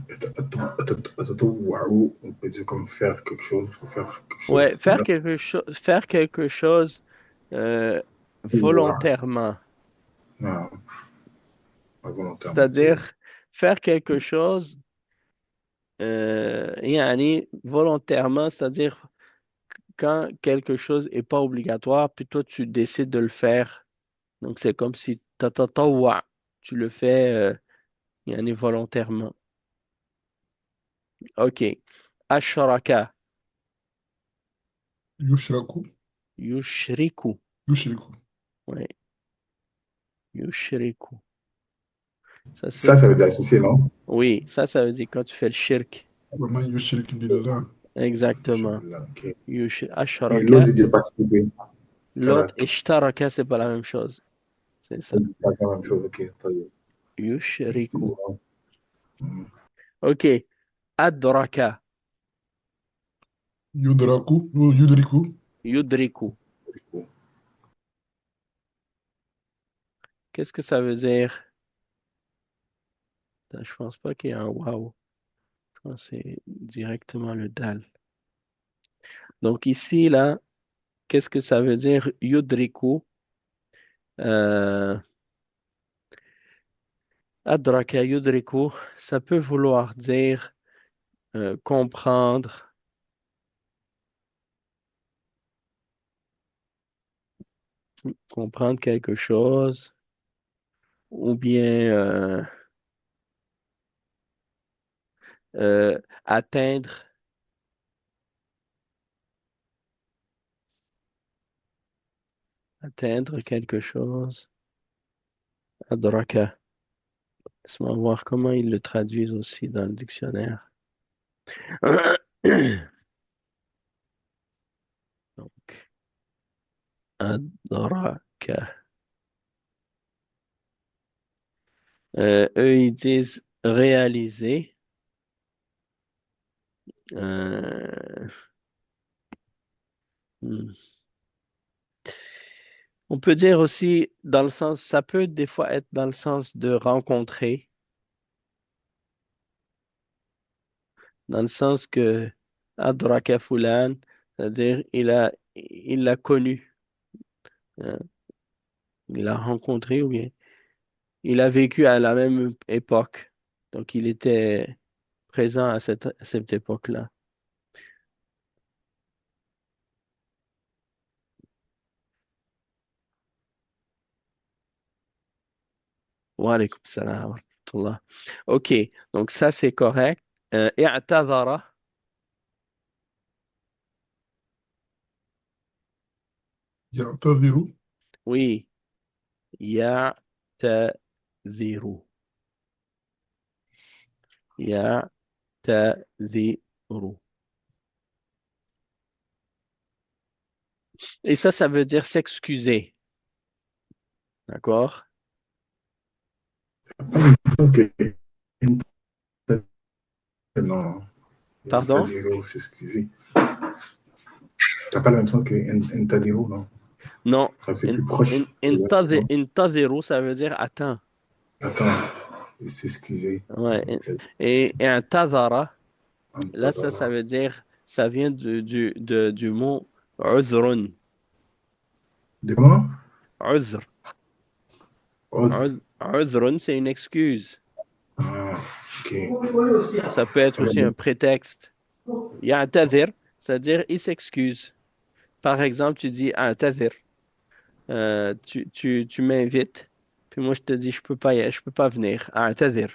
يتطوع. يتطوع. On peut dire comme faire quelque chose. Faire quelque Ouais, chose. Là, faire quelque chose تطوع. volontairement. Non, pas volontairement. C'est-à-dire faire quelque chose يعني volontairement, c'est-à-dire quand quelque chose n'est pas obligatoire, puis toi, tu décides de le faire. Donc, c'est comme si tatatawa, tu le fais يعني volontairement. OK. Asharaka, Yushraku. yushriku. Yushriku. Ouais, yushriku. Ça se peut. Ça veut dire associer, non? Oui, ça veut dire quand tu fais le shirk. Vraiment, yushrik billah. Exactement. Ok. Et l'autre, Asharaka. je dis participer. L'autre, Tarak. ishtaraka, c'est pas la même chose. C'est ça. C'est pas la même chose, ok. Yushriku. Mm. OK. Adraka, Yudraku. Ou Yudriku. yudriku. Qu'est-ce que ça veut dire? Je pense pas qu'il y ait un wow. Je pense que c'est directement le dal. Donc ici, là, qu'est-ce que ça veut dire yudriku? Euh, Adraka yudriku, ça peut vouloir dire comprendre, comprendre quelque chose, ou bien atteindre, atteindre quelque chose. Adraka. Laisse-moi voir comment ils le traduisent aussi dans le dictionnaire. Donc, adraka. Eux, ils disent réaliser. Euh, hmm. On peut dire aussi dans le sens, ça peut des fois être dans le sens de rencontrer, dans le sens que adraka fulan, c'est-à-dire il l'a connu, hein, il l'a rencontré ou bien il a vécu à la même époque. Donc il était présent à cette époque-là. Wa alaykoum salam wa rahmatullah. OK, donc ça c'est correct. I'tadhara, Ya'tadhiru. oui, ya'tadhiru. Ya'tadhiru. Et ça veut dire s'excuser. D'accord? Je pense que non, Pardon? Ntadiro, c'est excusé. T'as pas le même sens que Ntadiro, non? Non. Enfin, c'est plus proche. Non? Intadhiru, ça veut dire attends. Attends, s'excuser. Ouais. Et i'tadhara, là, ça Ntadara. veut dire, ça vient du mot uzrun. De comment? Uzr. Oz. Uzrun, c'est une excuse. Ah, ok. Ça peut être aussi un prétexte. Ya'tadhir, c'est-à-dire il s'excuse. Par exemple, tu dis a'tadhir. Tu m'invites, puis moi je te dis je peux pas venir. A'tadhir.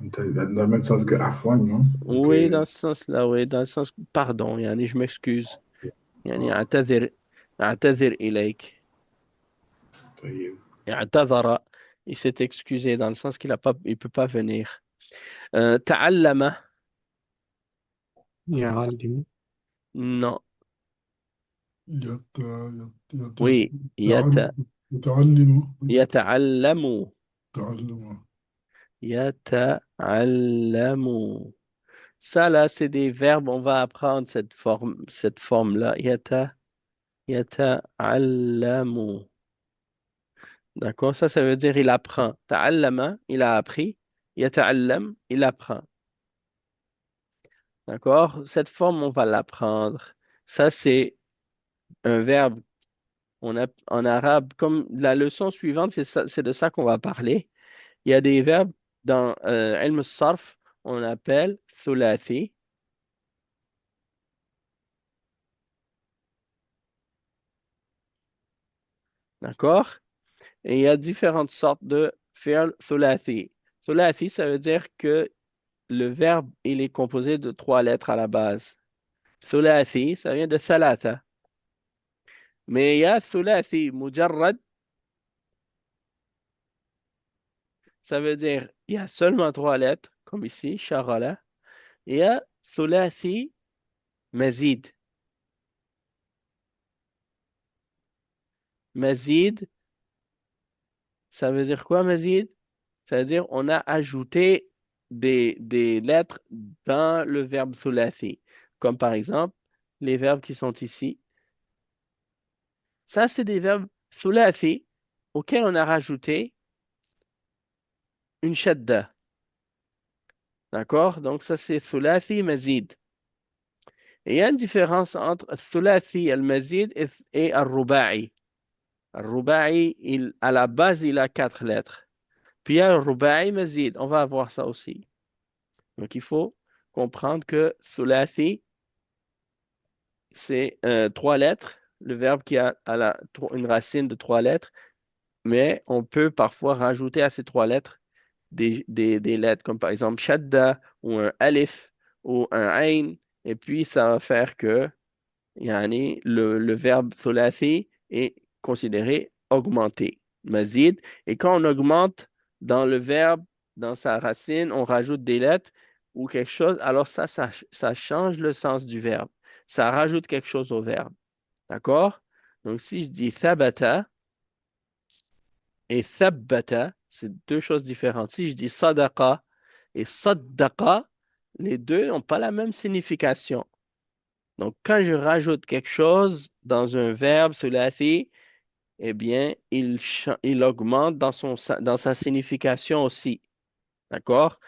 Dans le même sens que Afwan, non? Donc, Oui, dans ce sens-là, oui, dans le sens pardon, yani, je m'excuse. يعني أعتذر إليك. طيب. اعتذر, il s'est excusé dans le sens il peut pas venir. تعلم, يعلم. non, يت... oui, يتعلم. يتعلم, يتعلم. يتعلم. Ça là, c'est des verbes, on va apprendre cette forme-là. يتعلم. D'accord? Ça veut dire il apprend. تعلم, il a appris. يتعلم, il apprend. D'accord? Cette forme, on va l'apprendre. Ça, c'est un verbe. En arabe, comme la leçon suivante, c'est de ça qu'on va parler. Il y a des verbes dans Ilm sarf on appelle thulathi. D'accord? Et il y a différentes sortes de fi'l thulathi. Thulathi, ça veut dire que le verbe, il est composé de 3 lettres à la base. Thulathi, ça vient de thalatha. Mais il y a thulathi mujarrad, ça veut dire il y a seulement 3 lettres, comme ici, shaghala. Il y a thulathi mazid. Mazid, ça veut dire quoi, mazid? Ça veut dire on a ajouté des lettres dans le verbe thulathi. Comme par exemple, les verbes qui sont ici. Ça, c'est des verbes thulathi auxquels on a rajouté une shadda. D'accord? Donc, ça, c'est thulathi mazid. Et il y a une différence entre thulathi al-mazid et al-ruba'i. Al-ruba'i, à la base, il a 4 lettres. Puis il y a al-ruba'i mazid. On va voir ça aussi. Donc, il faut comprendre que thulathi, c'est 3 lettres. Le verbe qui a une racine de 3 lettres. Mais on peut parfois rajouter à ces 3 lettres des lettres, comme par exemple shadda ou un alif ou un ain, et puis ça va faire que le verbe thulathi est considéré augmenté, mazid. Et quand on augmente dans le verbe, dans sa racine, on rajoute des lettres ou quelque chose, alors ça change le sens du verbe. Ça rajoute quelque chose au verbe. D'accord? Donc si je dis thabata, et thabbata, c'est 2 choses différentes. Si je dis sadaqa et saddaqa, les deux n'ont pas la même signification. Donc, quand je rajoute quelque chose dans un verbe thulathi, eh bien, il augmente dans sa signification aussi. D'accord?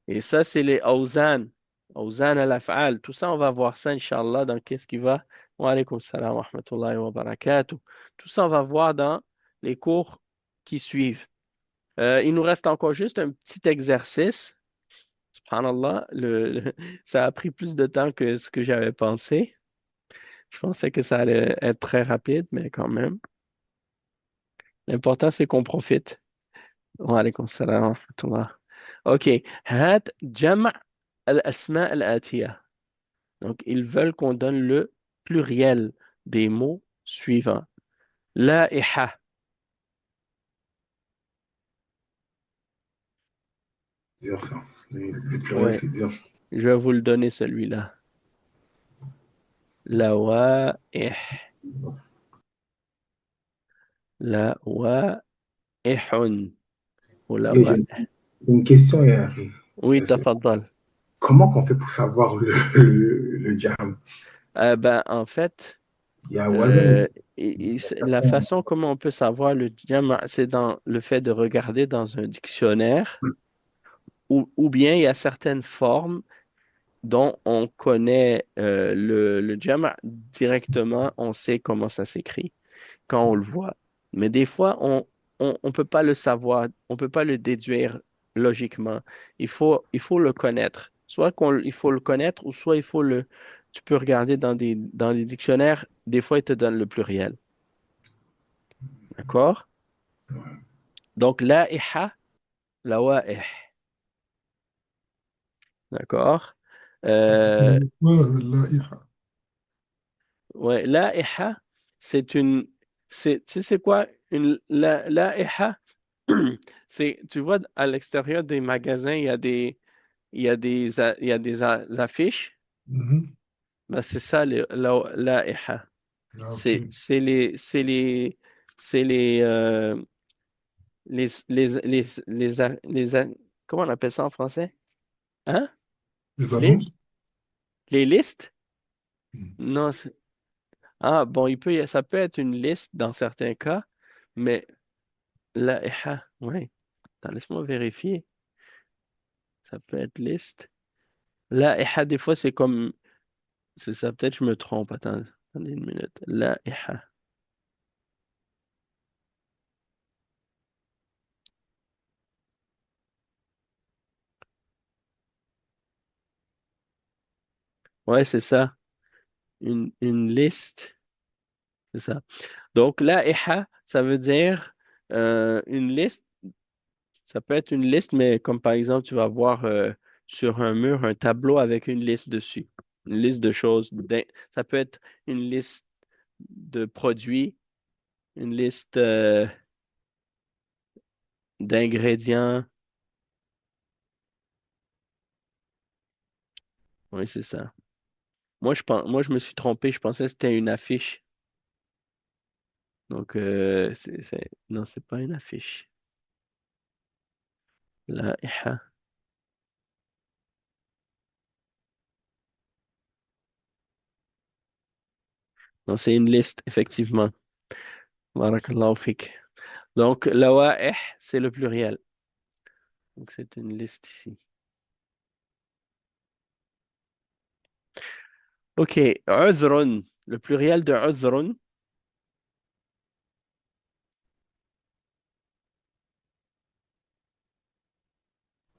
Et ça, c'est les awzan. Awzan al-af'al. Tout ça, on va voir ça, Inch'Allah, dans qu'est-ce qui va. Wa alaykum salam wa rahmatullahi wa barakatuh. Tout ça, on va voir dans les cours qui suivent. Il nous reste encore juste un petit exercice. Subhanallah, ça a pris plus de temps que ce que j'avais pensé. Je pensais que ça allait être très rapide, mais quand même. L'important, c'est qu'on profite. Wa alaykum salam wa rahmatullah. OK. Had jam' al-asma' al-atiya. Donc, ils veulent qu'on donne le pluriel des mots suivants. La'iha. Dire ça. Le pluriel, Ouais, c'est dire. je vais vous le donner celui-là. Lawa'ih. Lawa'ihun. Ou Et j'ai une question, Yari. Oui, tafadal. Comment qu'on fait pour savoir le jam? Ben, en fait, Il y a Wazan aussi. la façon comment on peut savoir le jam', c'est dans le fait de regarder dans un dictionnaire, ou bien il y a certaines formes dont on connaît le jam' directement, on sait comment ça s'écrit quand on le voit. Mais des fois, on peut pas le savoir, on peut pas le déduire logiquement. Il faut le connaître. Soit il faut le connaître, ou soit tu peux regarder dans les dictionnaires, des fois, ils te donnent le pluriel. D'accord? Donc, la'iha, lawa'ih. D'accord? Euh, La'iha. ouais, la'iha, tu sais c'est quoi? La'iha, tu vois, à l'extérieur des magasins, il y a des affiches. Mhm. Ben, c'est ça, la'iha. Ah, ok. C'est comment on appelle ça en français? Hein? Les Les, annonces? les listes? Mhm. Non, ah, bon, ça peut être une liste dans certains cas, mais la'iha, oui. Attends, laisse-moi vérifier. Ça peut être liste. La'iha, des fois, c'est comme, c'est ça, peut-être je me trompe. Attendez une minute. La'iha. Ouais, c'est ça. Une liste, c'est ça. Donc, la'iha, ça veut dire une liste. Ça peut être une liste, mais comme par exemple, tu vas voir sur un mur un tableau avec une liste dessus. Une liste de choses. Ça peut être une liste de produits, une liste d'ingrédients. Oui, c'est ça. Moi, je me suis trompé. Je pensais que c'était une affiche. Donc, non, c'est pas une affiche. La'iha. Non, c'est une liste, effectivement. Barakallahu fik. Donc, lawa'ih, c'est le pluriel. Donc, c'est une liste ici. OK. Udhrun. Le pluriel de udhrun.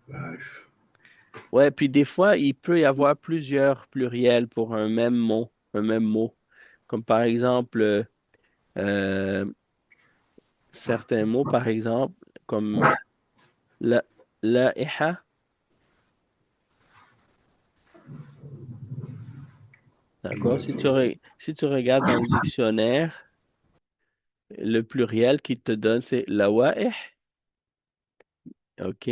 بعرف. Ouais, puis des fois, il peut y avoir plusieurs pluriels pour un même mot. Un même mot. Comme par exemple, euh, certains mots, par exemple, comme la, la'iha. D'accord? Si tu regardes dans le dictionnaire, le pluriel qu'il te donne, c'est lawa'ih. OK.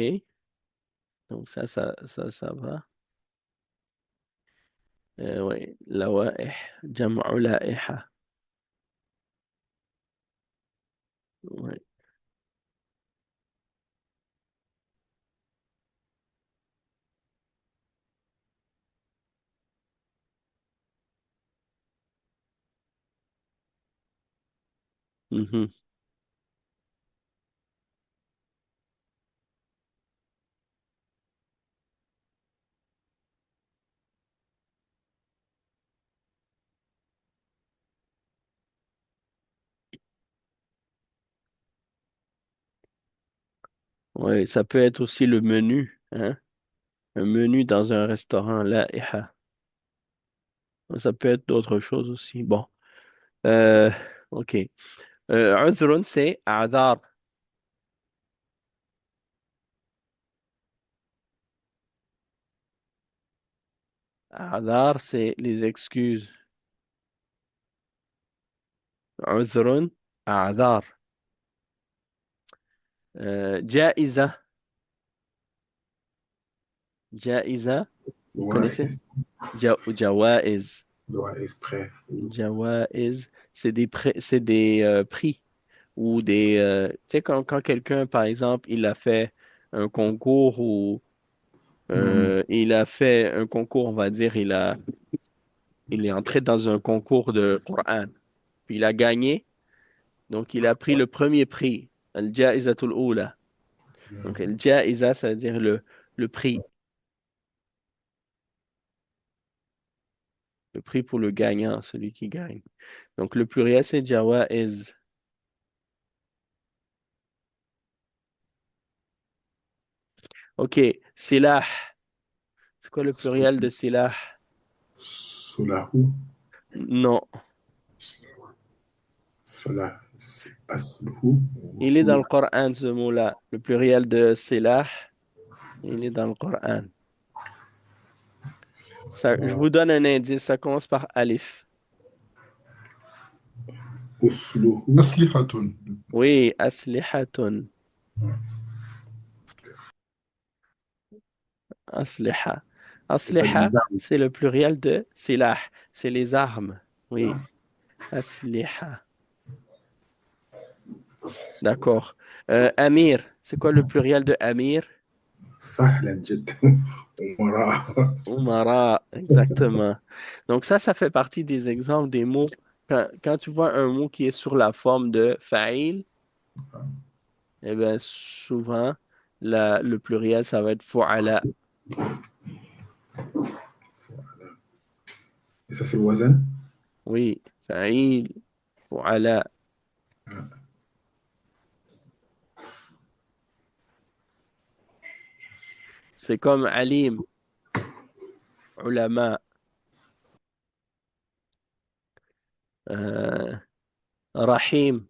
Donc ça va. Oui, lawa'ih. Jam'u la'iha. Ouais. Mhm. Ouais, ça peut être aussi le menu, hein? Un menu dans un restaurant, la'iha. Ça peut être d'autres choses aussi. Bon. Euh, OK. Udhrun, c'est adar. Adar, c'est les excuses. Udhrun, adar. Jaiza. Jaiza, vous connaissez? جوائز. Jawaiz. جوائز prêt. Jawaiz, c'est des prix ou des... tu sais, quand quelqu'un, par exemple, il a fait un concours ou il a fait un concours, on va dire, il est entré dans un concours de Coran, puis il a gagné, donc il a pris le premier prix, Al-Ja'izatul Oula. Donc, Al-Ja'iza, ça veut dire le prix, le prix pour le gagnant, celui qui gagne. Donc, le pluriel, c'est Jawaiz. OK, Silah. C'est quoi le pluriel de Silah? سلاح. Non, سلاح. أصله il est dans le وسلاح. Coran, ce mot-là. Le pluriel de Silah, il est dans le Coran. Je vous donne un indice, ça commence par Alif. أصله. أسلحة. Oui, aslihatun. Asliha. Asliha, c'est le pluriel de silah. C'est les armes. Oui, asliha. D'accord. Amir, c'est quoi le plurial de Amir? سهلا جدا. أمراء. Umara, exactement. Donc ça fait partie des exemples des mots. Quand tu vois un mot qui est sur la forme de fa'il, eh bien, souvent, le pluriel, ça va être fu'ala. Et ça, c'est le wazan. Oui, fa'il, fu'ala. C'est comme alim, ulama. euh, Rahim,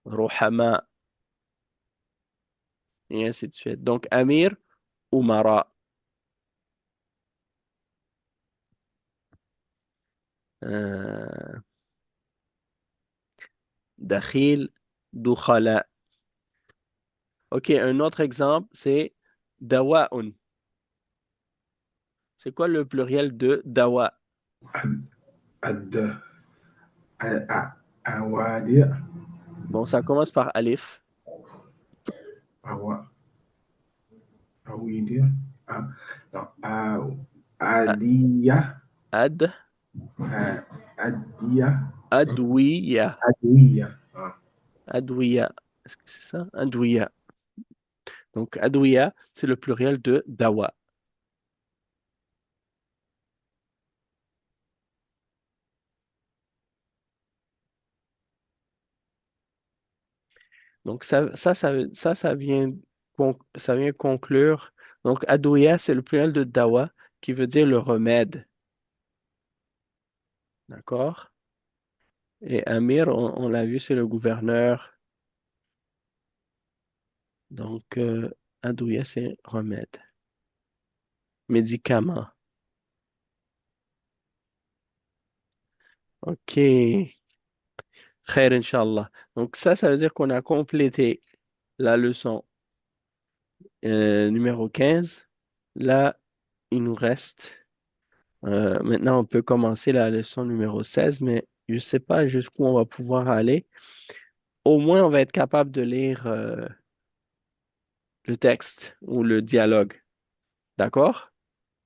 Ruhama, et ainsi de suite. Donc, Amir, Umara. Euh, Dakhil, Dukhala. OK, un autre exemple, c'est Dawa'un. C'est quoi le pluriel de Dawa? Ad, Awadi, Bon, ça commence par Alif. Awa, Awidi, non, A- Adiya, Ad, Adiya, Adwiya. Adiya. Adwiya. Est-ce que c'est ça? Adwiya. Donc, Adwiya, c'est le pluriel de Dawa. Donc, ça vient conclure. Donc, Adwiya, c'est le pluriel de Dawa qui veut dire le remède. D'accord? Et Amir, on l'a vu, c'est le gouverneur. Donc, Adwiya, c'est remède. Médicament. OK. Khair, Inch'Allah. Donc, ça veut dire qu'on a complété la leçon numéro 15. Là, il nous reste. Maintenant, on peut commencer la leçon numéro 16, mais je ne sais pas jusqu'où on va pouvoir aller. Au moins, on va être capable de lire le texte ou le dialogue. D'accord?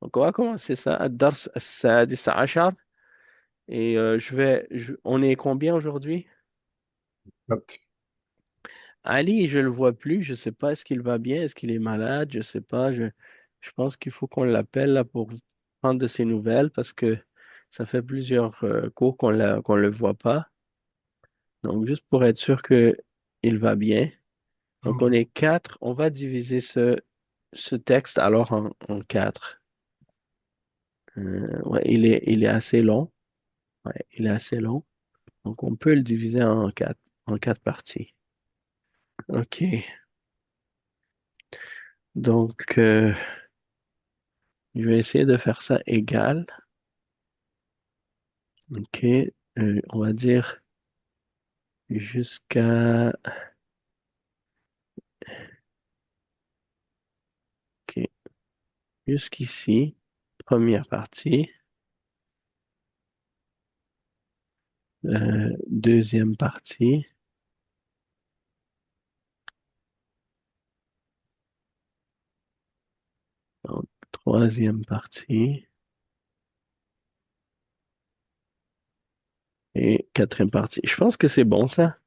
Donc, on va commencer ça. Ad-Dars As-Sadis Ashar. Et on est combien aujourd'hui? 4. Ali, je le vois plus. Je sais pas, est-ce qu'il va bien? Est-ce qu'il est malade? Je sais pas. Je pense qu'il faut qu'on l'appelle là pour prendre de ses nouvelles parce que ça fait plusieurs cours qu'on le voit pas. Donc, juste pour être sûr que il va bien. Donc, on est quatre. On va diviser ce texte alors en quatre. Ouais, il est assez long. Ouais, il est assez long. Donc, on peut le diviser en quatre parties. OK. Donc, je vais essayer de faire ça égal. OK. On va dire jusqu'à... OK. Jusqu'ici. Première partie. Deuxième partie. Donc, troisième partie. Et quatrième partie. Je pense que c'est bon, ça.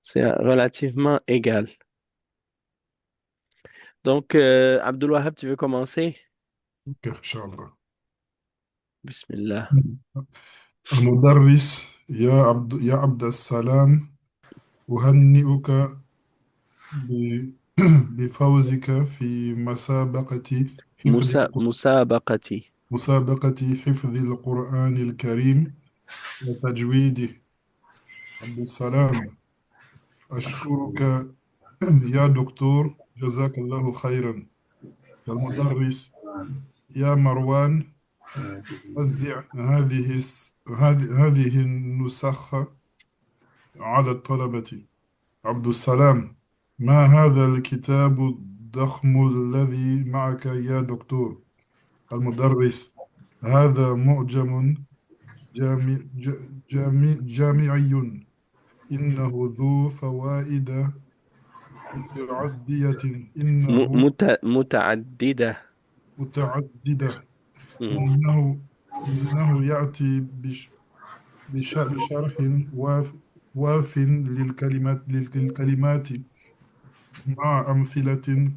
C'est relativement égal. Donc, Abdul Wahab, tu veux commencer? Ok, Inch'Allah. Bismillah. المدرس يا عبد السلام أهنئك ب- بفوزك في مسابقتي. مسابقة حفظ القرآن الكريم وتجويده. عبد السلام أشكرك يا دكتور، جزاك الله خيرا. يا المدرس يا مروان، وزع هذه النسخ على الطلبة. عبد السلام ما هذا الكتاب الضخم الذي معك يا دكتور؟ المدرس هذا معجم جامعي، إنه ذو فوائد متعدية، إنه متعددة. متعددة، مم. إنه إنه يأتي بشرح واف للكلمات مع أمثلة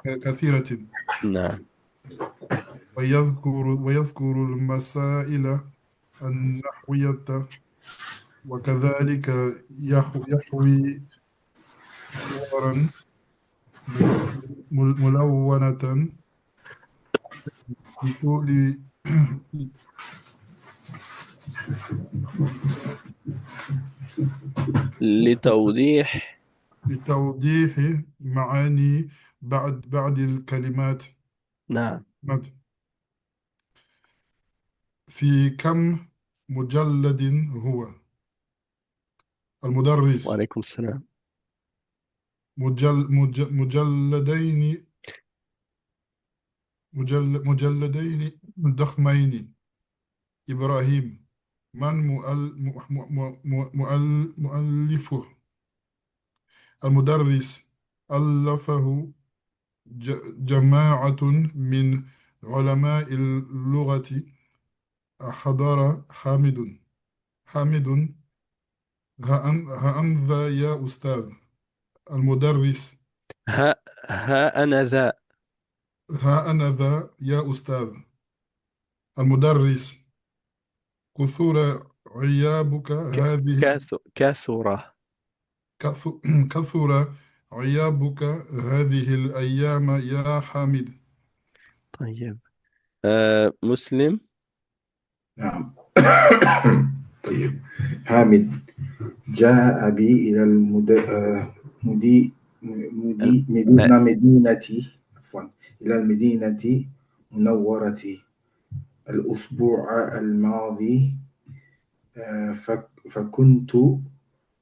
كثيرة، نعم. ويذكر المسائل النحوية، وكذلك يحوي صورا ملونة لكل لتوضيح لتوضيح معاني بعض الكلمات. نعم. في كم مجلد هو؟ المدرس: وعليكم السلام. مجلدين ضخمين. إبراهيم: من مؤلفه؟ المدرس: ألفه جماعة من علماء اللغة. حضر حامد: ها أنذا يا أستاذ. المدرس: ها أنا ذا. ها أنا ذا يا أستاذ. المدرس: كثر عيابك هذه كثرة. كثر عيابك هذه الأيام يا حامد. طيب. مسلم. نعم. طيب. حامد: جاء بي إلى مدينتي، عفوا، إلى المدينة منورة الأسبوع الماضي، فكنت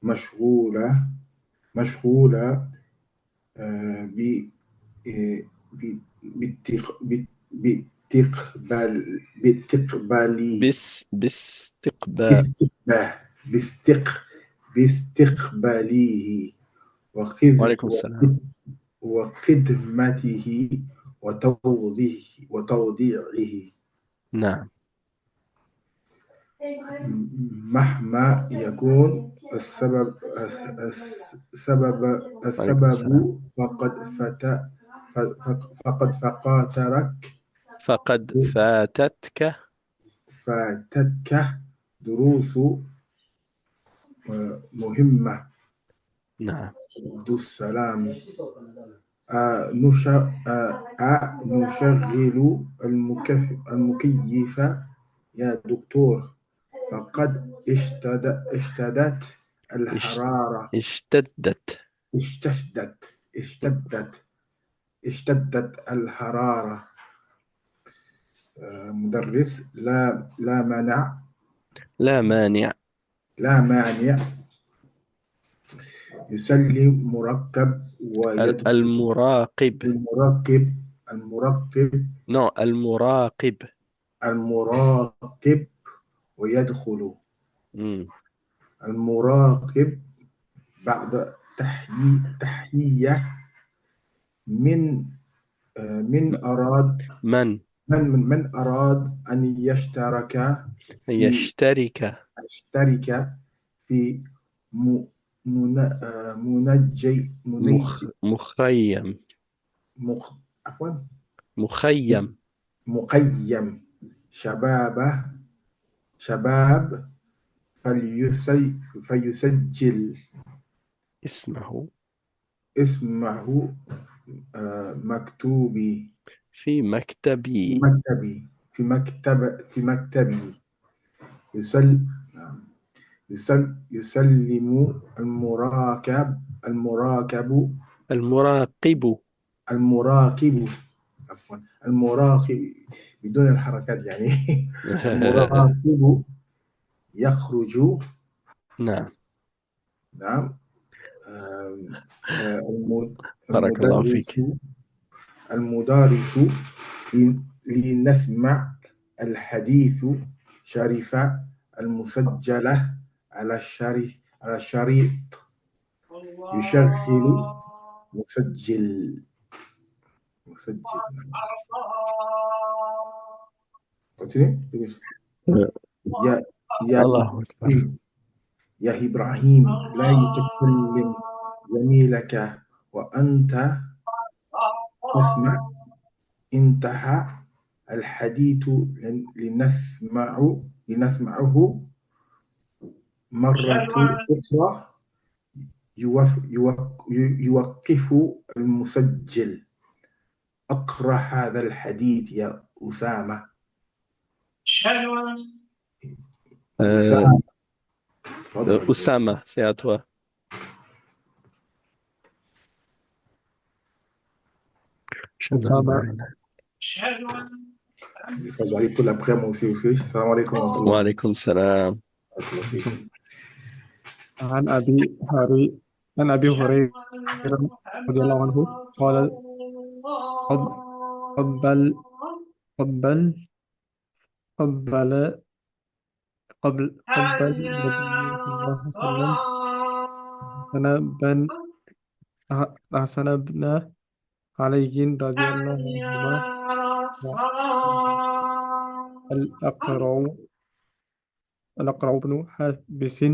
مشغولة ب- باستقبالي باستقبال. باستقباه باستق باستقباله وعليكم السلام. وخدمته وتوضيعه. نعم. مهما يكون وعليكم السلام. السبب فقد فاتتك دروس مهمة. نعم. عبد السلام: نشغل المكيف يا دكتور، فقد اشتدت اش- الحرارة. اشتدت. اشتدت اشتدت اشتدت الحرارة. مدرس: لا مانع. لا مانع. يسلم مركب ويدخل. المراقب. المراقب نو، المراقب. المراقب ويدخل. مم. المراقب بعد تحية من أراد من من أراد أن يشترك. يشترك في م- منجي مخيم. عفوا، مخيم. مقيم شباب فيسجل اسمه اسمه مكتوبي في في مكتبي. مكتبي في مكتبي. يسل نعم. يسلم المراقب. المراقب، عفوا، المراقب بدون الحركات يعني. المراقب يخرج. نعم. نعم. بارك الله فيك. المدرس لنسمع الحديث شريفة المسجلة على الشريط. يشغل مسجل. Continue. يا يا الله أكبر. إبراهيم يا إبراهيم لا تكلم زميلك وأنت تسمع. انتهى الحديث لنسمعه مرة أخرى. يوقف المسجل. أقرأ هذا الحديث يا أسامة. Euh, Pardon, Oussama, c'est à toi. Oussama. des fois, j'arrive pour la prière, moi aussi. Salam alaikum wa Wa rahmatullah. alaykum salam. عن أبي هري عن أبي هريرة رضي الله عنه قال قب- قبل قبل قبل قبل النبي صلى الله عليه وسلم حسن بن علي رضي الله عنهما الأقرع الأقرع بن حابس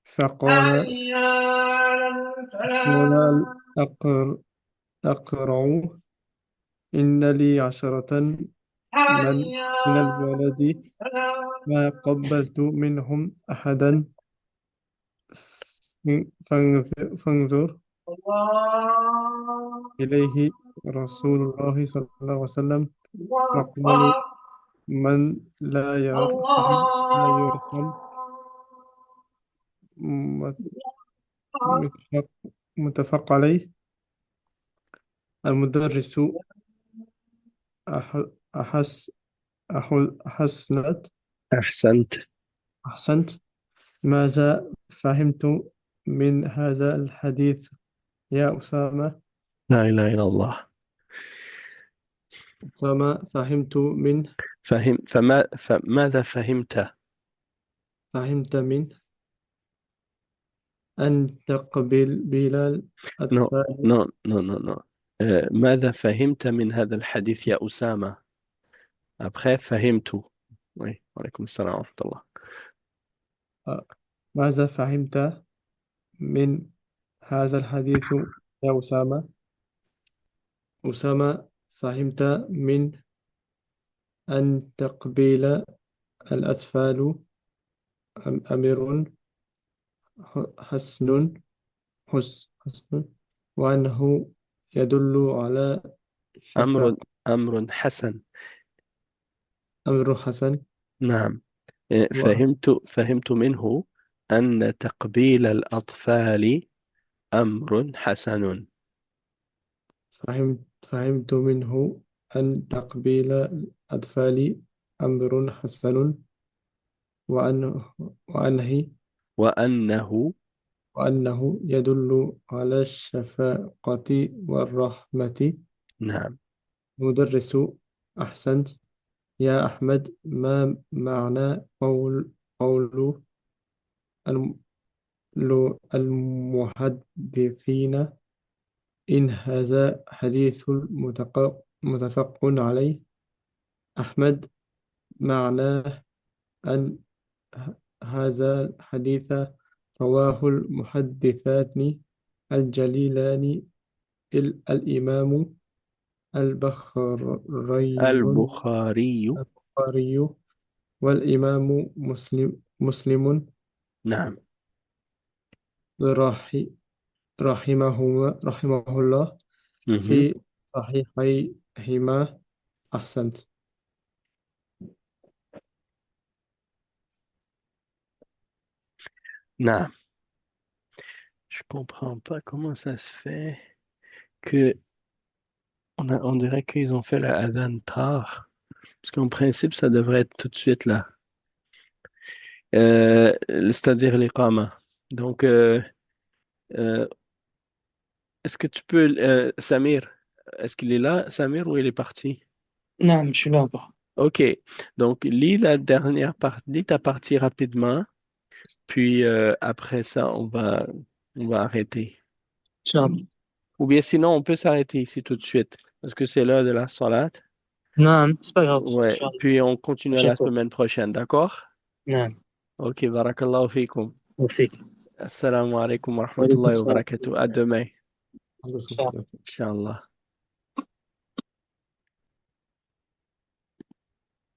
فقال قال الأقرع إن لي عشرة من الولد ما قبلت منهم أحدا فانظر إليه رسول الله صلى الله عليه وسلم وقالوا من لا يرحم متفق, متفق عليه المدرس أحس أحسنت أحسنت. أحسنت ماذا فهمت من هذا الحديث يا أسامة لا إله إلا الله. فما فهمت من فماذا فهمت؟ من أن تقبل بلال Non, أطفال non, non, non, non. ماذا فهمت من هذا الحديث يا أسامة؟ Après, فهمت. Oui, وعليكم السلام ورحمة الله. ماذا فهمت من هذا الحديث يا أسامة أسامة فهمت من أن تقبل الأطفال أمر حسن حسن وأنه يدل على أمر شفاء أمر حسن. أمر حسن نعم. فهمت منه أن تقبيل الأطفال أمر حسن. فهمت منه أن تقبيل الأطفال أمر حسن وأنه وأنه وأنه وأنه يدل على الشفقة والرحمة نعم. مدرس أحسنت يا أحمد ما معنى قول الم- المحدثين إن هذا حديث متفق عليه أحمد معناه أن هذا الحديث رواه المحدثان الجليلان الإمام البخاري البخاري. البخاري والإمام مسلم نعم. رحي- رحمه الله مهم. في صحيحيهما أحسنت نعم. Je comprends pas comment ça se fait que on dirait qu'ils ont fait la adhan tard. Parce qu'en principe, ça devrait être tout de suite là. C'est-à-dire l'iqama. Donc, euh, est-ce que tu peux, Samir, est-ce qu'il est là, Samir, ou il est parti? نعم شو لابا Ok. Donc, lis la dernière partie, lis ta partie rapidement, puis après ça, on va arrêter. شو لابا Ou bien sinon, on peut s'arrêter ici tout de suite, parce que c'est l'heure de la salat. نعم c'est pas grave إن Ouais. شاء الله Puis on continue prochaine la fois semaine prochaine, d'accord? نعم Ok, barakallahu fikum. وفيك Assalamu alaikum wa وعليكم rahmatullahi wa السلام barakatuh. À demain, عليه إن شاء الله الصلاة Inch'Allah.